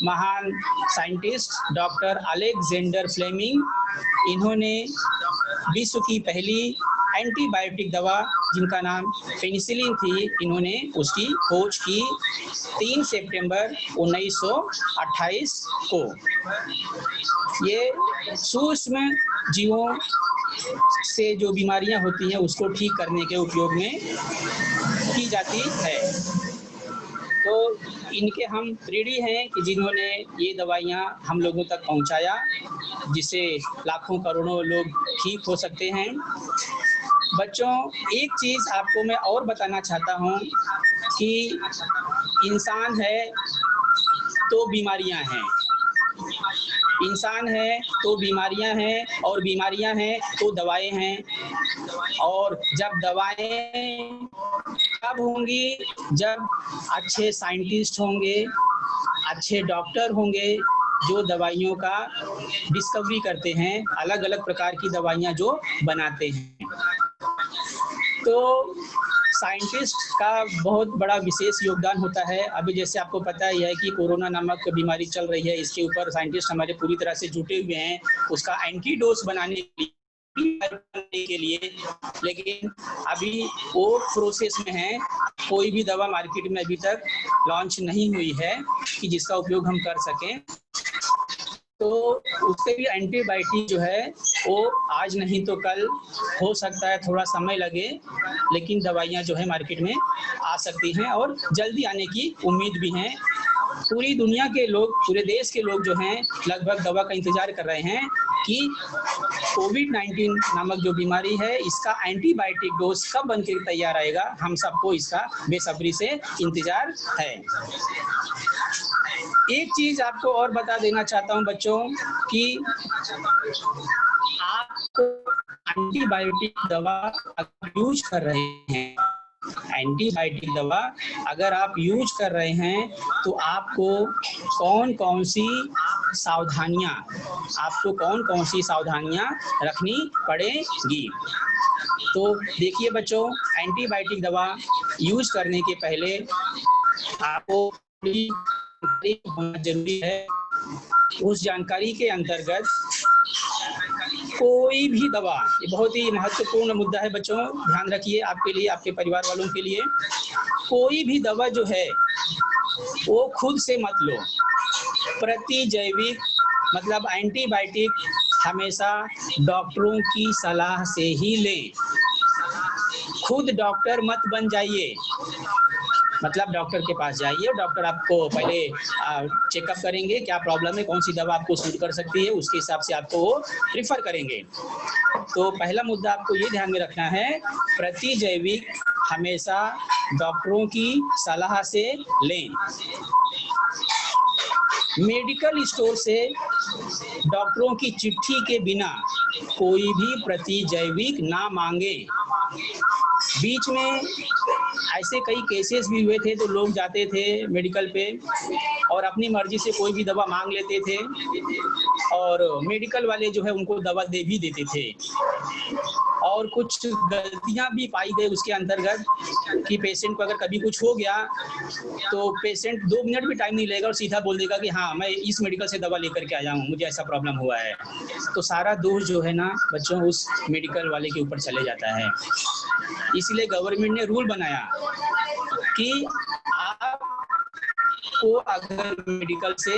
महान साइंटिस्ट डॉक्टर अलेक्जेंडर फ्लेमिंग, इन्होंने विश्व की पहली एंटीबायोटिक दवा जिनका नाम पेनिसिलिन थी, इन्होंने उसकी खोज की 3 सितंबर 1928 को। ये सूक्ष्म जीवों से जो बीमारियां होती हैं उसको ठीक करने के उपयोग में की जाती है। तो इनके हम ऋणी हैं कि जिन्होंने ये दवाइयाँ हम लोगों तक पहुँचाया, जिससे लाखों करोड़ों लोग ठीक हो सकते हैं। बच्चों, एक चीज़ आपको मैं और बताना चाहता हूँ कि इंसान है तो बीमारियाँ हैं, इंसान है तो बीमारियां हैं, और बीमारियां हैं तो दवाएं हैं। और जब दवाएं कब होंगी? जब अच्छे साइंटिस्ट होंगे, अच्छे डॉक्टर होंगे जो दवाइयों का डिस्कवरी करते हैं, अलग अलग प्रकार की दवाइयां जो बनाते हैं। तो साइंटिस्ट का बहुत बड़ा विशेष योगदान होता है। अभी जैसे आपको पता ही है कि कोरोना नामक बीमारी चल रही है, इसके ऊपर साइंटिस्ट हमारे पूरी तरह से जुटे हुए हैं उसका एंटीडोज बनाने के लिए, लेकिन अभी वो प्रोसेस में है। कोई भी दवा मार्केट में अभी तक लॉन्च नहीं हुई है कि जिसका उपयोग हम कर सकें। तो उससे भी एंटीबायोटिक जो है वो आज नहीं तो कल, हो सकता है थोड़ा समय लगे, लेकिन दवाइयाँ जो है मार्केट में आ सकती हैं और जल्दी आने की उम्मीद भी है। पूरी दुनिया के लोग, पूरे देश के लोग जो हैं लगभग दवा का इंतजार कर रहे हैं कि कोविड-19 नामक जो बीमारी है इसका एंटीबायोटिक डोज कब बन के तैयार आएगा। हम सबको इसका बेसब्री से इंतजार है। एक चीज आपको और बता देना चाहता हूं बच्चों कि आप एंटीबायोटिक दवा अगर यूज कर रहे हैं, एंटीबायोटिक दवा अगर आप यूज कर रहे हैं तो आपको कौन कौन सी सावधानियां रखनी पड़ेगी। तो देखिए बच्चों, एंटीबायोटिक दवा यूज करने के पहले आपको होना जरूरी है। उस जानकारी के अंतर्गत कोई भी दवा, ये बहुत ही महत्वपूर्ण मुद्दा है बच्चों, ध्यान रखिए, आपके लिए, आपके परिवार वालों के लिए, कोई भी दवा जो है वो खुद से मत लो। प्रतिजैविक मतलब एंटीबायोटिक हमेशा डॉक्टरों की सलाह से ही लें। खुद डॉक्टर मत बन जाइए, मतलब डॉक्टर के पास जाइए और डॉक्टर आपको पहले चेकअप करेंगे क्या प्रॉब्लम है, कौन सी दवा आपको सूट कर सकती है, उसके हिसाब से आपको वो प्रिफर करेंगे। तो पहला मुद्दा आपको ये ध्यान में रखना है, प्रतिजैविक हमेशा डॉक्टरों की सलाह से लें। मेडिकल स्टोर से डॉक्टरों की चिट्ठी के बिना कोई भी प्रतिजैविक ना मांगे। बीच में ऐसे कई केसेस भी हुए थे, तो लोग जाते थे मेडिकल पे और अपनी मर्जी से कोई भी दवा मांग लेते थे और मेडिकल वाले जो है उनको दवा दे भी देते थे। और कुछ गलतियां भी पाई गई उसके अंतर्गत कि पेशेंट को अगर कभी कुछ हो गया तो पेशेंट 2 मिनट भी टाइम नहीं लेगा और सीधा बोल देगा कि हाँ मैं इस मेडिकल से दवा लेकर के आया हूँ, मुझे ऐसा प्रॉब्लम हुआ है। तो सारा दोष जो है ना बच्चों उस मेडिकल वाले के ऊपर चले जाता है। इसलिए गवर्नमेंट ने रूल बनाया कि आपको अगर मेडिकल से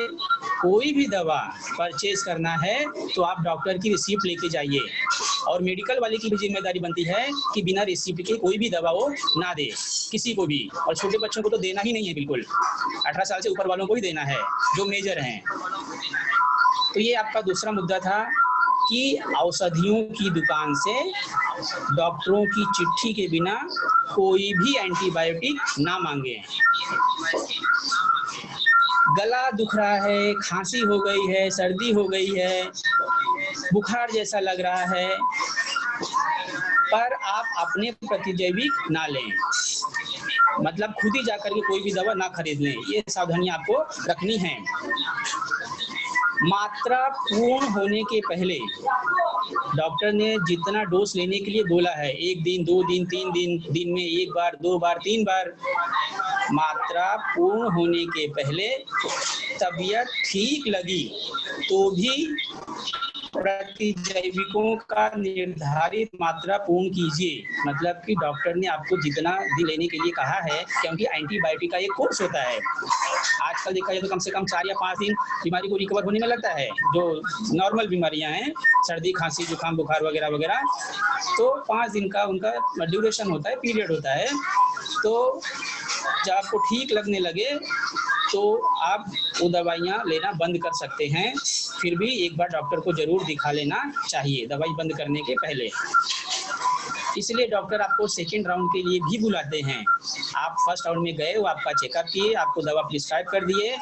कोई भी दवा परचेज करना है तो आप डॉक्टर की रिसिप्ट लेके जाइए, और मेडिकल वाले की भी जिम्मेदारी बनती है कि बिना रिसिप्ट के कोई भी दवा वो ना दे किसी को भी, और छोटे बच्चों को तो देना ही नहीं है बिल्कुल, 18 साल से ऊपर वालों को ही देना है जो मेजर हैं। तो ये आपका दूसरा मुद्दा था कि औषधियों की दुकान से डॉक्टरों की चिट्ठी के बिना कोई भी एंटीबायोटिक ना मांगे। गला दुख रहा है, खांसी हो गई है, सर्दी हो गई है, बुखार जैसा लग रहा है, पर आप अपने प्रतिजैविक ना लें, मतलब खुद ही जाकर के कोई भी दवा ना खरीद लें। ये सावधानी आपको रखनी है। मात्रा पूर्ण होने के पहले डॉक्टर ने जितना डोज लेने के लिए बोला है, 1 दिन 2 दिन 3 दिन में 1 बार 2 बार 3 बार, मात्रा पूर्ण होने के पहले तबीयत ठीक लगी तो भी प्रतिजैविकों का निर्धारित मात्रा पूर्ण कीजिए। मतलब कि डॉक्टर ने आपको जितना दिन लेने के लिए कहा है, क्योंकि एंटीबायोटिक का एक कोर्स होता है। आजकल देखा जाए तो कम से कम 4 या 5 दिन बीमारी को रिकवर होने में लगता है, जो नॉर्मल बीमारियां हैं, सर्दी खांसी जुकाम बुखार वगैरह वगैरह, तो 5 दिन का उनका ड्यूरेशन होता है, पीरियड होता है। तो जब आपको ठीक लगने लगे तो आप वो दवाइयाँ लेना बंद कर सकते हैं। फिर भी एक बार डॉक्टर को जरूर दिखा लेना चाहिए दवाई बंद करने के पहले। इसलिए डॉक्टर आपको सेकेंड राउंड के लिए भी बुलाते हैं। आप फर्स्ट राउंड में गए, वो आपका चेकअप किए, आपको दवा प्रिस्क्राइब कर दिए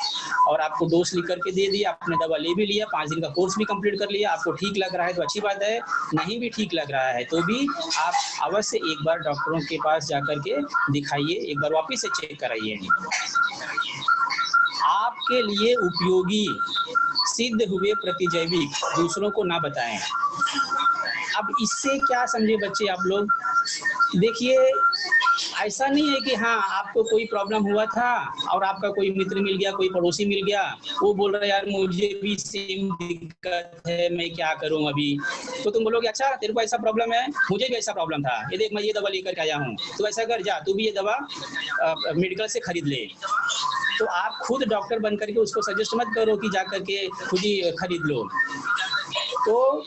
और आपको डोज लिख करके दे दिया, आपने दवा ले भी लिया, 5 दिन का कोर्स भी कंप्लीट कर लिया। आपको ठीक लग रहा है तो अच्छी बात है, नहीं भी ठीक लग रहा है तो भी आप अवश्य एक बार डॉक्टरों के पास जाकर के दिखाइए, एक बार वापिस से चेक कराइए। आपके लिए उपयोगी सिद्ध हुए प्रतिजैविक दूसरों को ना बताएं। अब इससे क्या समझे बच्चे आप लोग? देखिए, ऐसा नहीं है कि हाँ आपको कोई प्रॉब्लम हुआ था और आपका कोई मित्र मिल गया, कोई पड़ोसी मिल गया, वो बोल रहा है यार मुझे भी सेम दिक्कत है, मैं क्या करूं अभी। तो तुम बोलोगे अच्छा तेरे को ऐसा प्रॉब्लम है, मुझे भी ऐसा प्रॉब्लम था, ये देख मैं ये दवा लेकर के आया हूँ, तो ऐसा कर जा तू भी ये दवा मेडिकल से खरीद ले। तो आप खुद डॉक्टर बन करके उसको सजेस्ट मत करो कि जा करके खुद ही खरीद लो। तो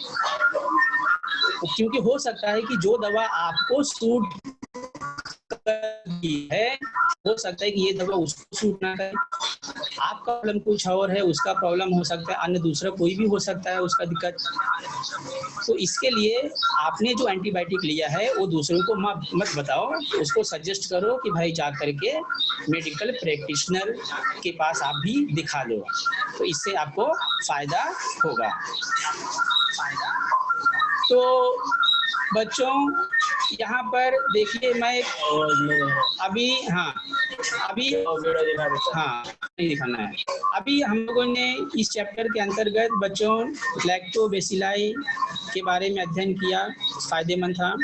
क्योंकि हो सकता है कि जो दवा आपको सूट करती है, हो सकता है कि ये दवा उसको सूट ना करे। आपका प्रॉब्लम कुछ और है, उसका प्रॉब्लम हो सकता है अन्य दूसरा कोई भी हो सकता है उसका दिक्कत। तो इसके लिए आपने जो एंटीबायोटिक लिया है वो दूसरों को मत बताओ, उसको सजेस्ट करो कि भाई जा करके मेडिकल प्रैक्टिशनर के पास आप भी दिखा लो, तो इससे आपको फायदा होगा। तो बच्चों यहाँ पर देखिए, मैं अभी नहीं दिखाना है। अभी हम लोगों ने इस चैप्टर के अंतर्गत बच्चों लैक्टोबैसिलाई के बारे में अध्ययन किया, फायदेमंद था।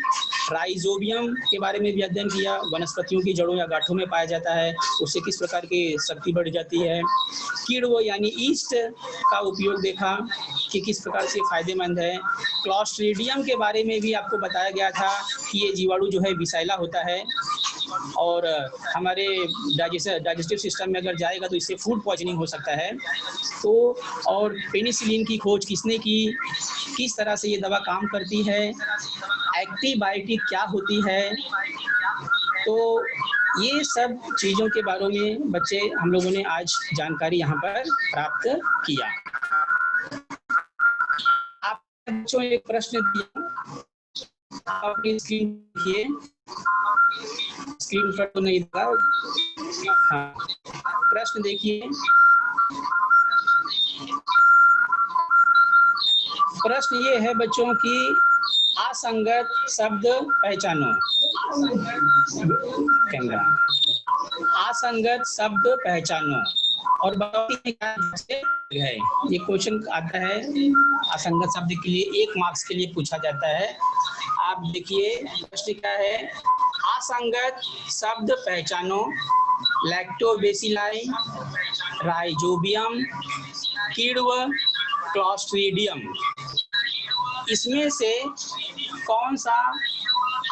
राइजोबियम के बारे में भी अध्ययन किया, वनस्पतियों की जड़ों या गांठों में पाया जाता है, उससे किस प्रकार की शक्ति बढ़ जाती है। कीड़ों यानी ईस्ट का उपयोग देखा कि किस प्रकार से फायदेमंद है। क्लॉस्ट्रीडियम के बारे में भी आपको बताया गया था कि ये जीवाणु जो है विषैला होता है और हमारे डाइजेस्टिव सिस्टम में अगर जाएगा तो इससे फूड पॉइजनिंग हो सकता है। तो और पेनिसिलिन की खोज किसने की, किस तरह से ये दवा काम करती है, एंटीबायोटिक क्या होती है, तो ये सब चीज़ों के बारे में बच्चे हम लोगों ने आज जानकारी यहाँ पर प्राप्त किया। आप बच्चों एक प्रश्न दिया, आप अपनी स्क्रीन देखिए, स्क्रीन पर तो नहीं था। हाँ, प्रश्न देखिए। प्रश्न ये है बच्चों की असंगत शब्द पहचानो। कैमरा, असंगत शब्द पहचानो और बताओ क्या है। ये क्वेश्चन आता है असंगत शब्द के लिए, 1 मार्क्स के लिए पूछा जाता है। आप देखिए प्रश्न क्या है, असंगत शब्द पहचानो। लैक्टोबैसिलाई, राइजोबियम, कीड़व, क्लॉस्ट्रीडियम, इसमें से कौन सा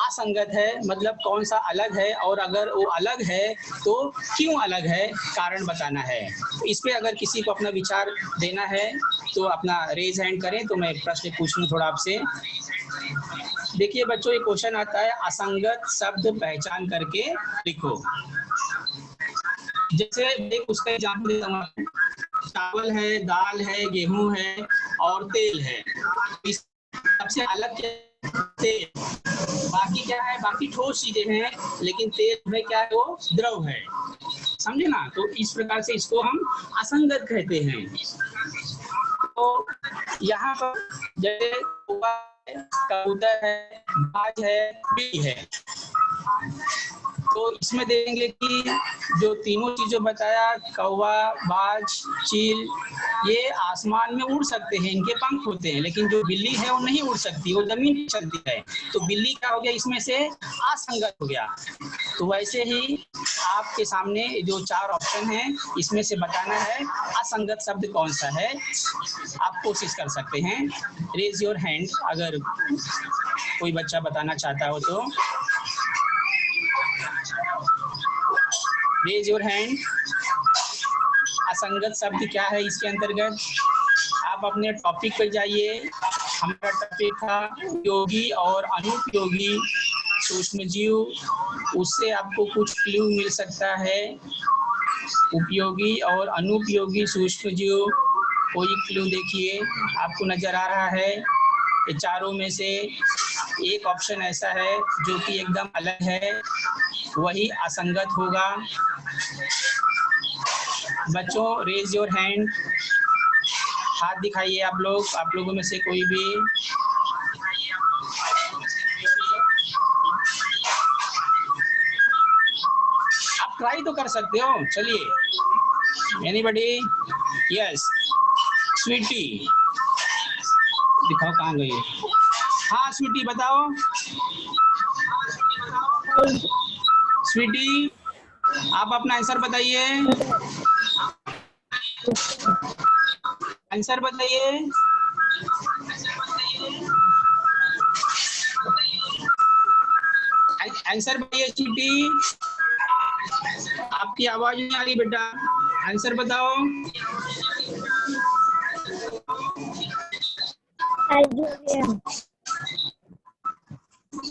असंगत है, मतलब कौन सा अलग है, और अगर वो अलग है तो क्यों अलग है, कारण बताना है। तो इस पे अगर किसी को अपना विचार देना है तो अपना रेज हैंड करें, तो मैं प्रश्न पूछ लूँ थोड़ा आपसे। देखिए बच्चों, ये क्वेश्चन आता है असंगत शब्द पहचान करके लिखो। जैसे एक उसका एग्जाम्पल देता हूँ, चावल है, दाल है, गेहूं है और तेल है। इस सबसे अलग तेल, बाकी क्या है, बाकी ठोस चीजें हैं, लेकिन तेल में क्या है, वो द्रव है, समझे ना। तो इस प्रकार से इसको हम असंगत कहते हैं। तो यहाँ पर जैसे कबूतर है, बाज है, बिल्ली है, तो इसमें देखेंगे कि जो तीनों चीजों बताया, कौवा, बाज, चील, ये आसमान में उड़ सकते हैं, इनके पंख होते हैं, लेकिन जो बिल्ली है वो नहीं उड़ सकती, वो जमीन पे चलती है। तो बिल्ली क्या हो गया, इसमें से असंगत हो गया। तो वैसे ही आपके सामने जो 4 ऑप्शन हैं, इसमें से बताना है असंगत शब्द कौन सा है। आप कोशिश कर सकते हैं, रेज योर हैंड अगर कोई बच्चा बताना चाहता हो तो। Raise your hand. असंगत शब्द क्या है इसके अंतर्गत। आप अपने टॉपिक पर जाइए। हमारा टॉपिक था उपयोगी और अनुपयोगी सूक्ष्म जीव, उससे आपको कुछ क्लू मिल सकता है। उपयोगी और अनुपयोगी सूक्ष्म जीव, कोई क्लू देखिए आपको नजर आ रहा है। ये चारों में से एक ऑप्शन ऐसा है जो कि एकदम अलग है, वही असंगत होगा। बच्चों रेज योर हैंड, हाथ दिखाइए आप लोगों में से कोई भी। आप ट्राई तो कर सकते हो, चलिए। एनीबॉडी? यस, स्वीटी दिखाओ कहाँ गई है। हाँ स्वीटी बताओ। स्वीटी आप अपना आंसर बताइए, आंसर बताइए। आंसर बताइए स्वीटी, आपकी आवाज नहीं आ रही बेटा, आंसर बताओ।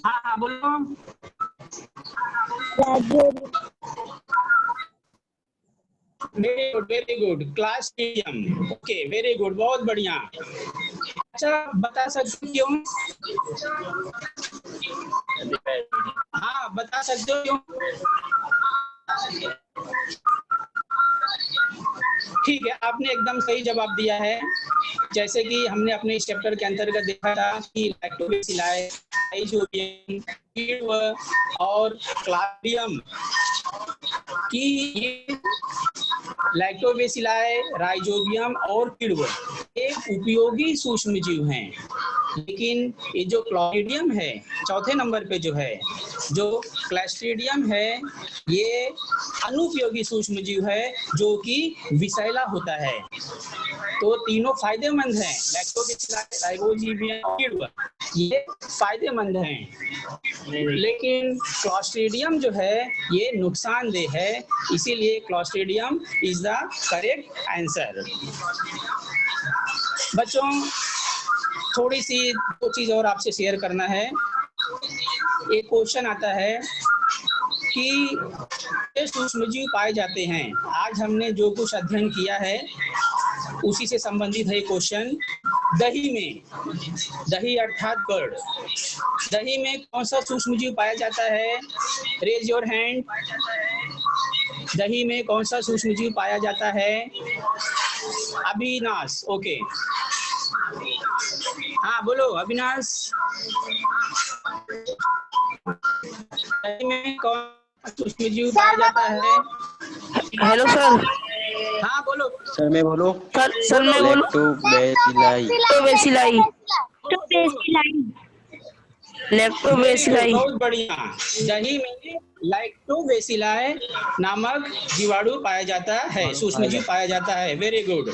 हाँ हाँ बोलो। Very good, clostridium. Okay very good, बहुत बढ़िया। अच्छा बता सकते क्यों? हाँ बता सकते हो क्यों? ठीक है, आपने एकदम सही जवाब दिया है। जैसे कि हमने अपने इस चैप्टर के अंतर्गत देखा था कि लैक्टोबैसिलाई, राइजोबियम और क्लास्ट्रिडियम की ये लैक्टोबैसिलाई, राइजोबियम और कीड़े एक उपयोगी सूक्ष्म जीव हैं, लेकिन ये जो क्लॉस्ट्रिडियम है चौथे नंबर पे जो है, जो क्लॉस्ट्रिडियम है, ये अनुपयोगी सूक्ष्म जीव है जो कि विषैला होता है। तो तीनों फायदेमंद हैं, लैक्टोबैसिलाई, राइजोबियम और कीड़े, ये फायदेमंद हैं, लेकिन क्लॉस्ट्रिडियम जो है ये नुकसानदेह है, इसीलिए Clostridium is the correct answer. बच्चों थोड़ी सी दो चीज और आपसे शेयर करना है। एक क्वेश्चन आता है कि सूक्ष्मजीव पाए जाते हैं। आज हमने जो कुछ अध्ययन किया है उसी से संबंधित है क्वेश्चन। दही में, दही अर्थात कर्ड, दही में कौन सा सूक्ष्मजीव पाया जाता है? Raise your hand. दही में कौन सा सूक्ष्मजीव पाया जाता है? अविनाश, ओके हाँ बोलो अविनाश। दही में कौन सूक्ष्मजीव पाया जाता है? Hello sir. हाँ बोलो सर मैं बोलो। सर मैं बोलूं? लैक्टोबैसिलाई। लैक्टोबैसिलाई। बहुत बढ़िया। दही में लैक्टोबैसिलाई नामक जीवाणु पाया जाता है, सूक्ष्मजीव पाया जाता है। Very good.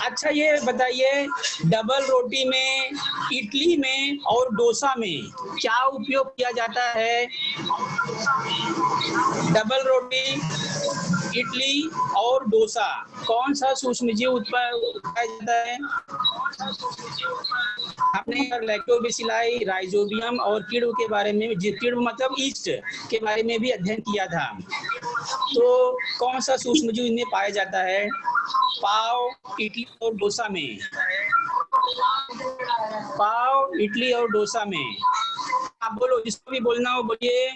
अच्छा ये बताइए, डबल रोटी में, इडली में और डोसा में क्या उपयोग किया जाता है? डबल रोटी, इडली और डोसा, कौन सा सूक्ष्मजीव पाया जाता है? हमने लैक्टोबैसिलाई, राइजोबियम और कीड़े के बारे में, कीड़े मतलब ईस्ट के बारे में भी अध्ययन किया था। तो कौन सा सूक्ष्मजीव इनमें पाया जाता है? पाव, इडली और डोसा में पाव, इडली और डोसा में। आप बोलो, जिसको भी बोलना हो बोलिए।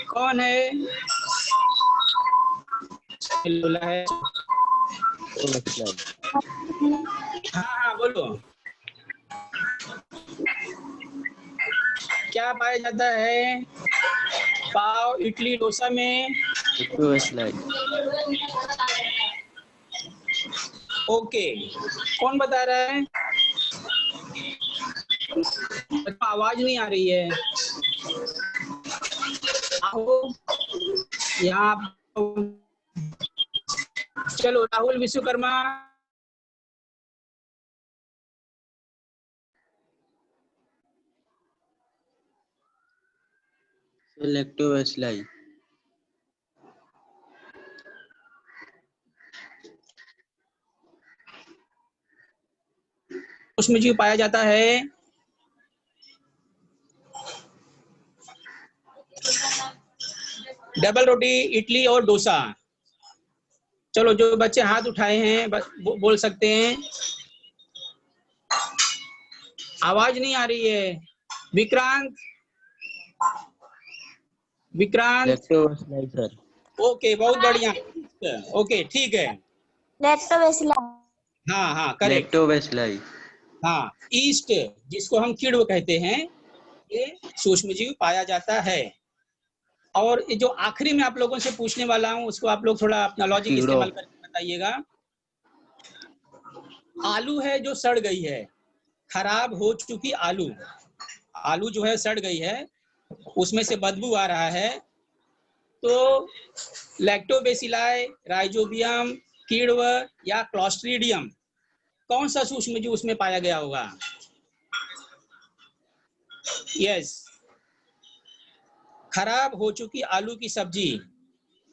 कौन है? बोला है। हाँ हाँ बोलो। क्या पाया जाता है पाव, इडली, डोसा में? ओके, कौन बता रहा है? आवाज नहीं आ रही है। आओ यहाँ। चलो राहुल विश्वकर्मा। लैक्टोबैसिलाई। उसमें जो पाया जाता है डबल रोटी, इडली और डोसा। चलो जो बच्चे हाथ उठाए हैं बोल सकते हैं। आवाज नहीं आ रही है। Vikrant, Vikrant. Lactobacilli sir. Okay, बहुत बढ़िया। ओके ठीक है। लैक्टोबैसिलाई। हाँ हाँ करेक्ट। लैक्टोबैसिलाई। हाँ, ईस्ट जिसको हम कीड़े कहते हैं, ये सूक्ष्मजीव पाया जाता है। और ये जो आखिरी में आप लोगों से पूछने वाला हूँ उसको आप लोग थोड़ा अपना लॉजिक कीड़ों। इस्तेमाल करके बताइएगा। आलू है जो सड़ गई है, खराब हो चुकी आलू, आलू जो है सड़ गई है, उसमें से बदबू आ रहा है, तो लैक्टोबैसिलाई, राइजोबियम, कीड़व या क्लॉस्ट्रीडियम, कौन सा सूक्ष्मजीव उसमें पाया गया होगा? यस, खराब हो चुकी आलू की सब्जी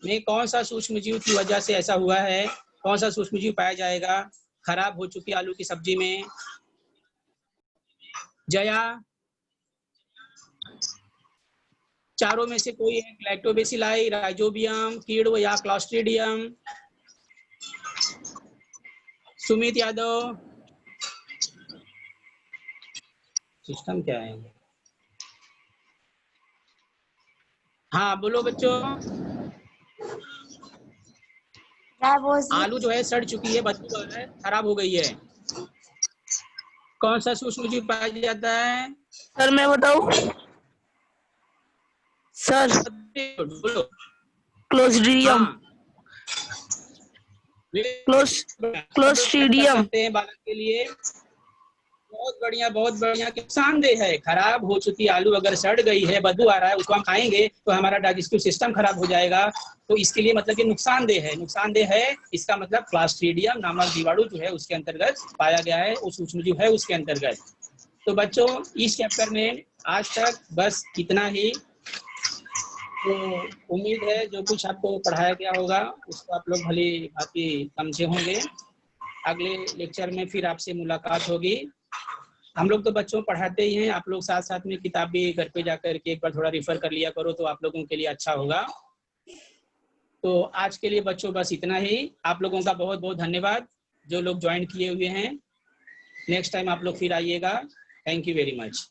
में कौन सा सूक्ष्मजीव की वजह से ऐसा हुआ है? कौन सा सूक्ष्मजीव पाया जाएगा खराब हो चुकी आलू की सब्जी में? जया, चारों में से कोई है? लैक्टोबैसिलाई, राइजोबियम, कीड़व या क्लॉस्ट्रीडियम? सुमित यादव। सिस्टम क्या है? हाँ बोलो बच्चों। आलू जो है सड़ चुकी है, बदबू आ रहा है, खराब हो गई है, कौन सा सूक्ष्मजीव पाया जाता है? सर मैं बताऊं? सर बोलो। क्लोस्ट्रीडियम। हाँ, क्लोस्ट्रीडियम। करते हैं बालक के लिए। बहुत बढ़िया, बहुत बढ़िया। नुकसानदेह है, खराब हो चुकी आलू अगर सड़ गई है, बदबू आ रहा है, उसको हम खाएंगे तो हमारा डाइजेस्टिव सिस्टम खराब हो जाएगा, तो इसके लिए मतलब कि नुकसानदेह है। नुकसानदेह है इसका मतलब क्लॉस्ट्रीडियम नामक जीवाणु जो है उसके अंतर्गत पाया गया है, उस सूक्ष्मजीव है उसके अंतर्गत। तो बच्चों इस चैप्टर में आज तक बस इतना ही। तो उम्मीद है जो कुछ आपको पढ़ाया गया होगा उसको आप लोग भली भांति समझे होंगे। अगले लेक्चर में फिर आपसे मुलाकात होगी। हम लोग तो बच्चों पढ़ाते ही हैं, आप लोग साथ साथ में किताब भी घर पे जाकर के एक बार थोड़ा रेफर कर लिया करो, तो आप लोगों के लिए अच्छा होगा। तो आज के लिए बच्चों बस इतना ही। आप लोगों का बहुत बहुत धन्यवाद जो लोग ज्वाइन किए हुए हैं। नेक्स्ट टाइम आप लोग फिर आइएगा। Thank you very much.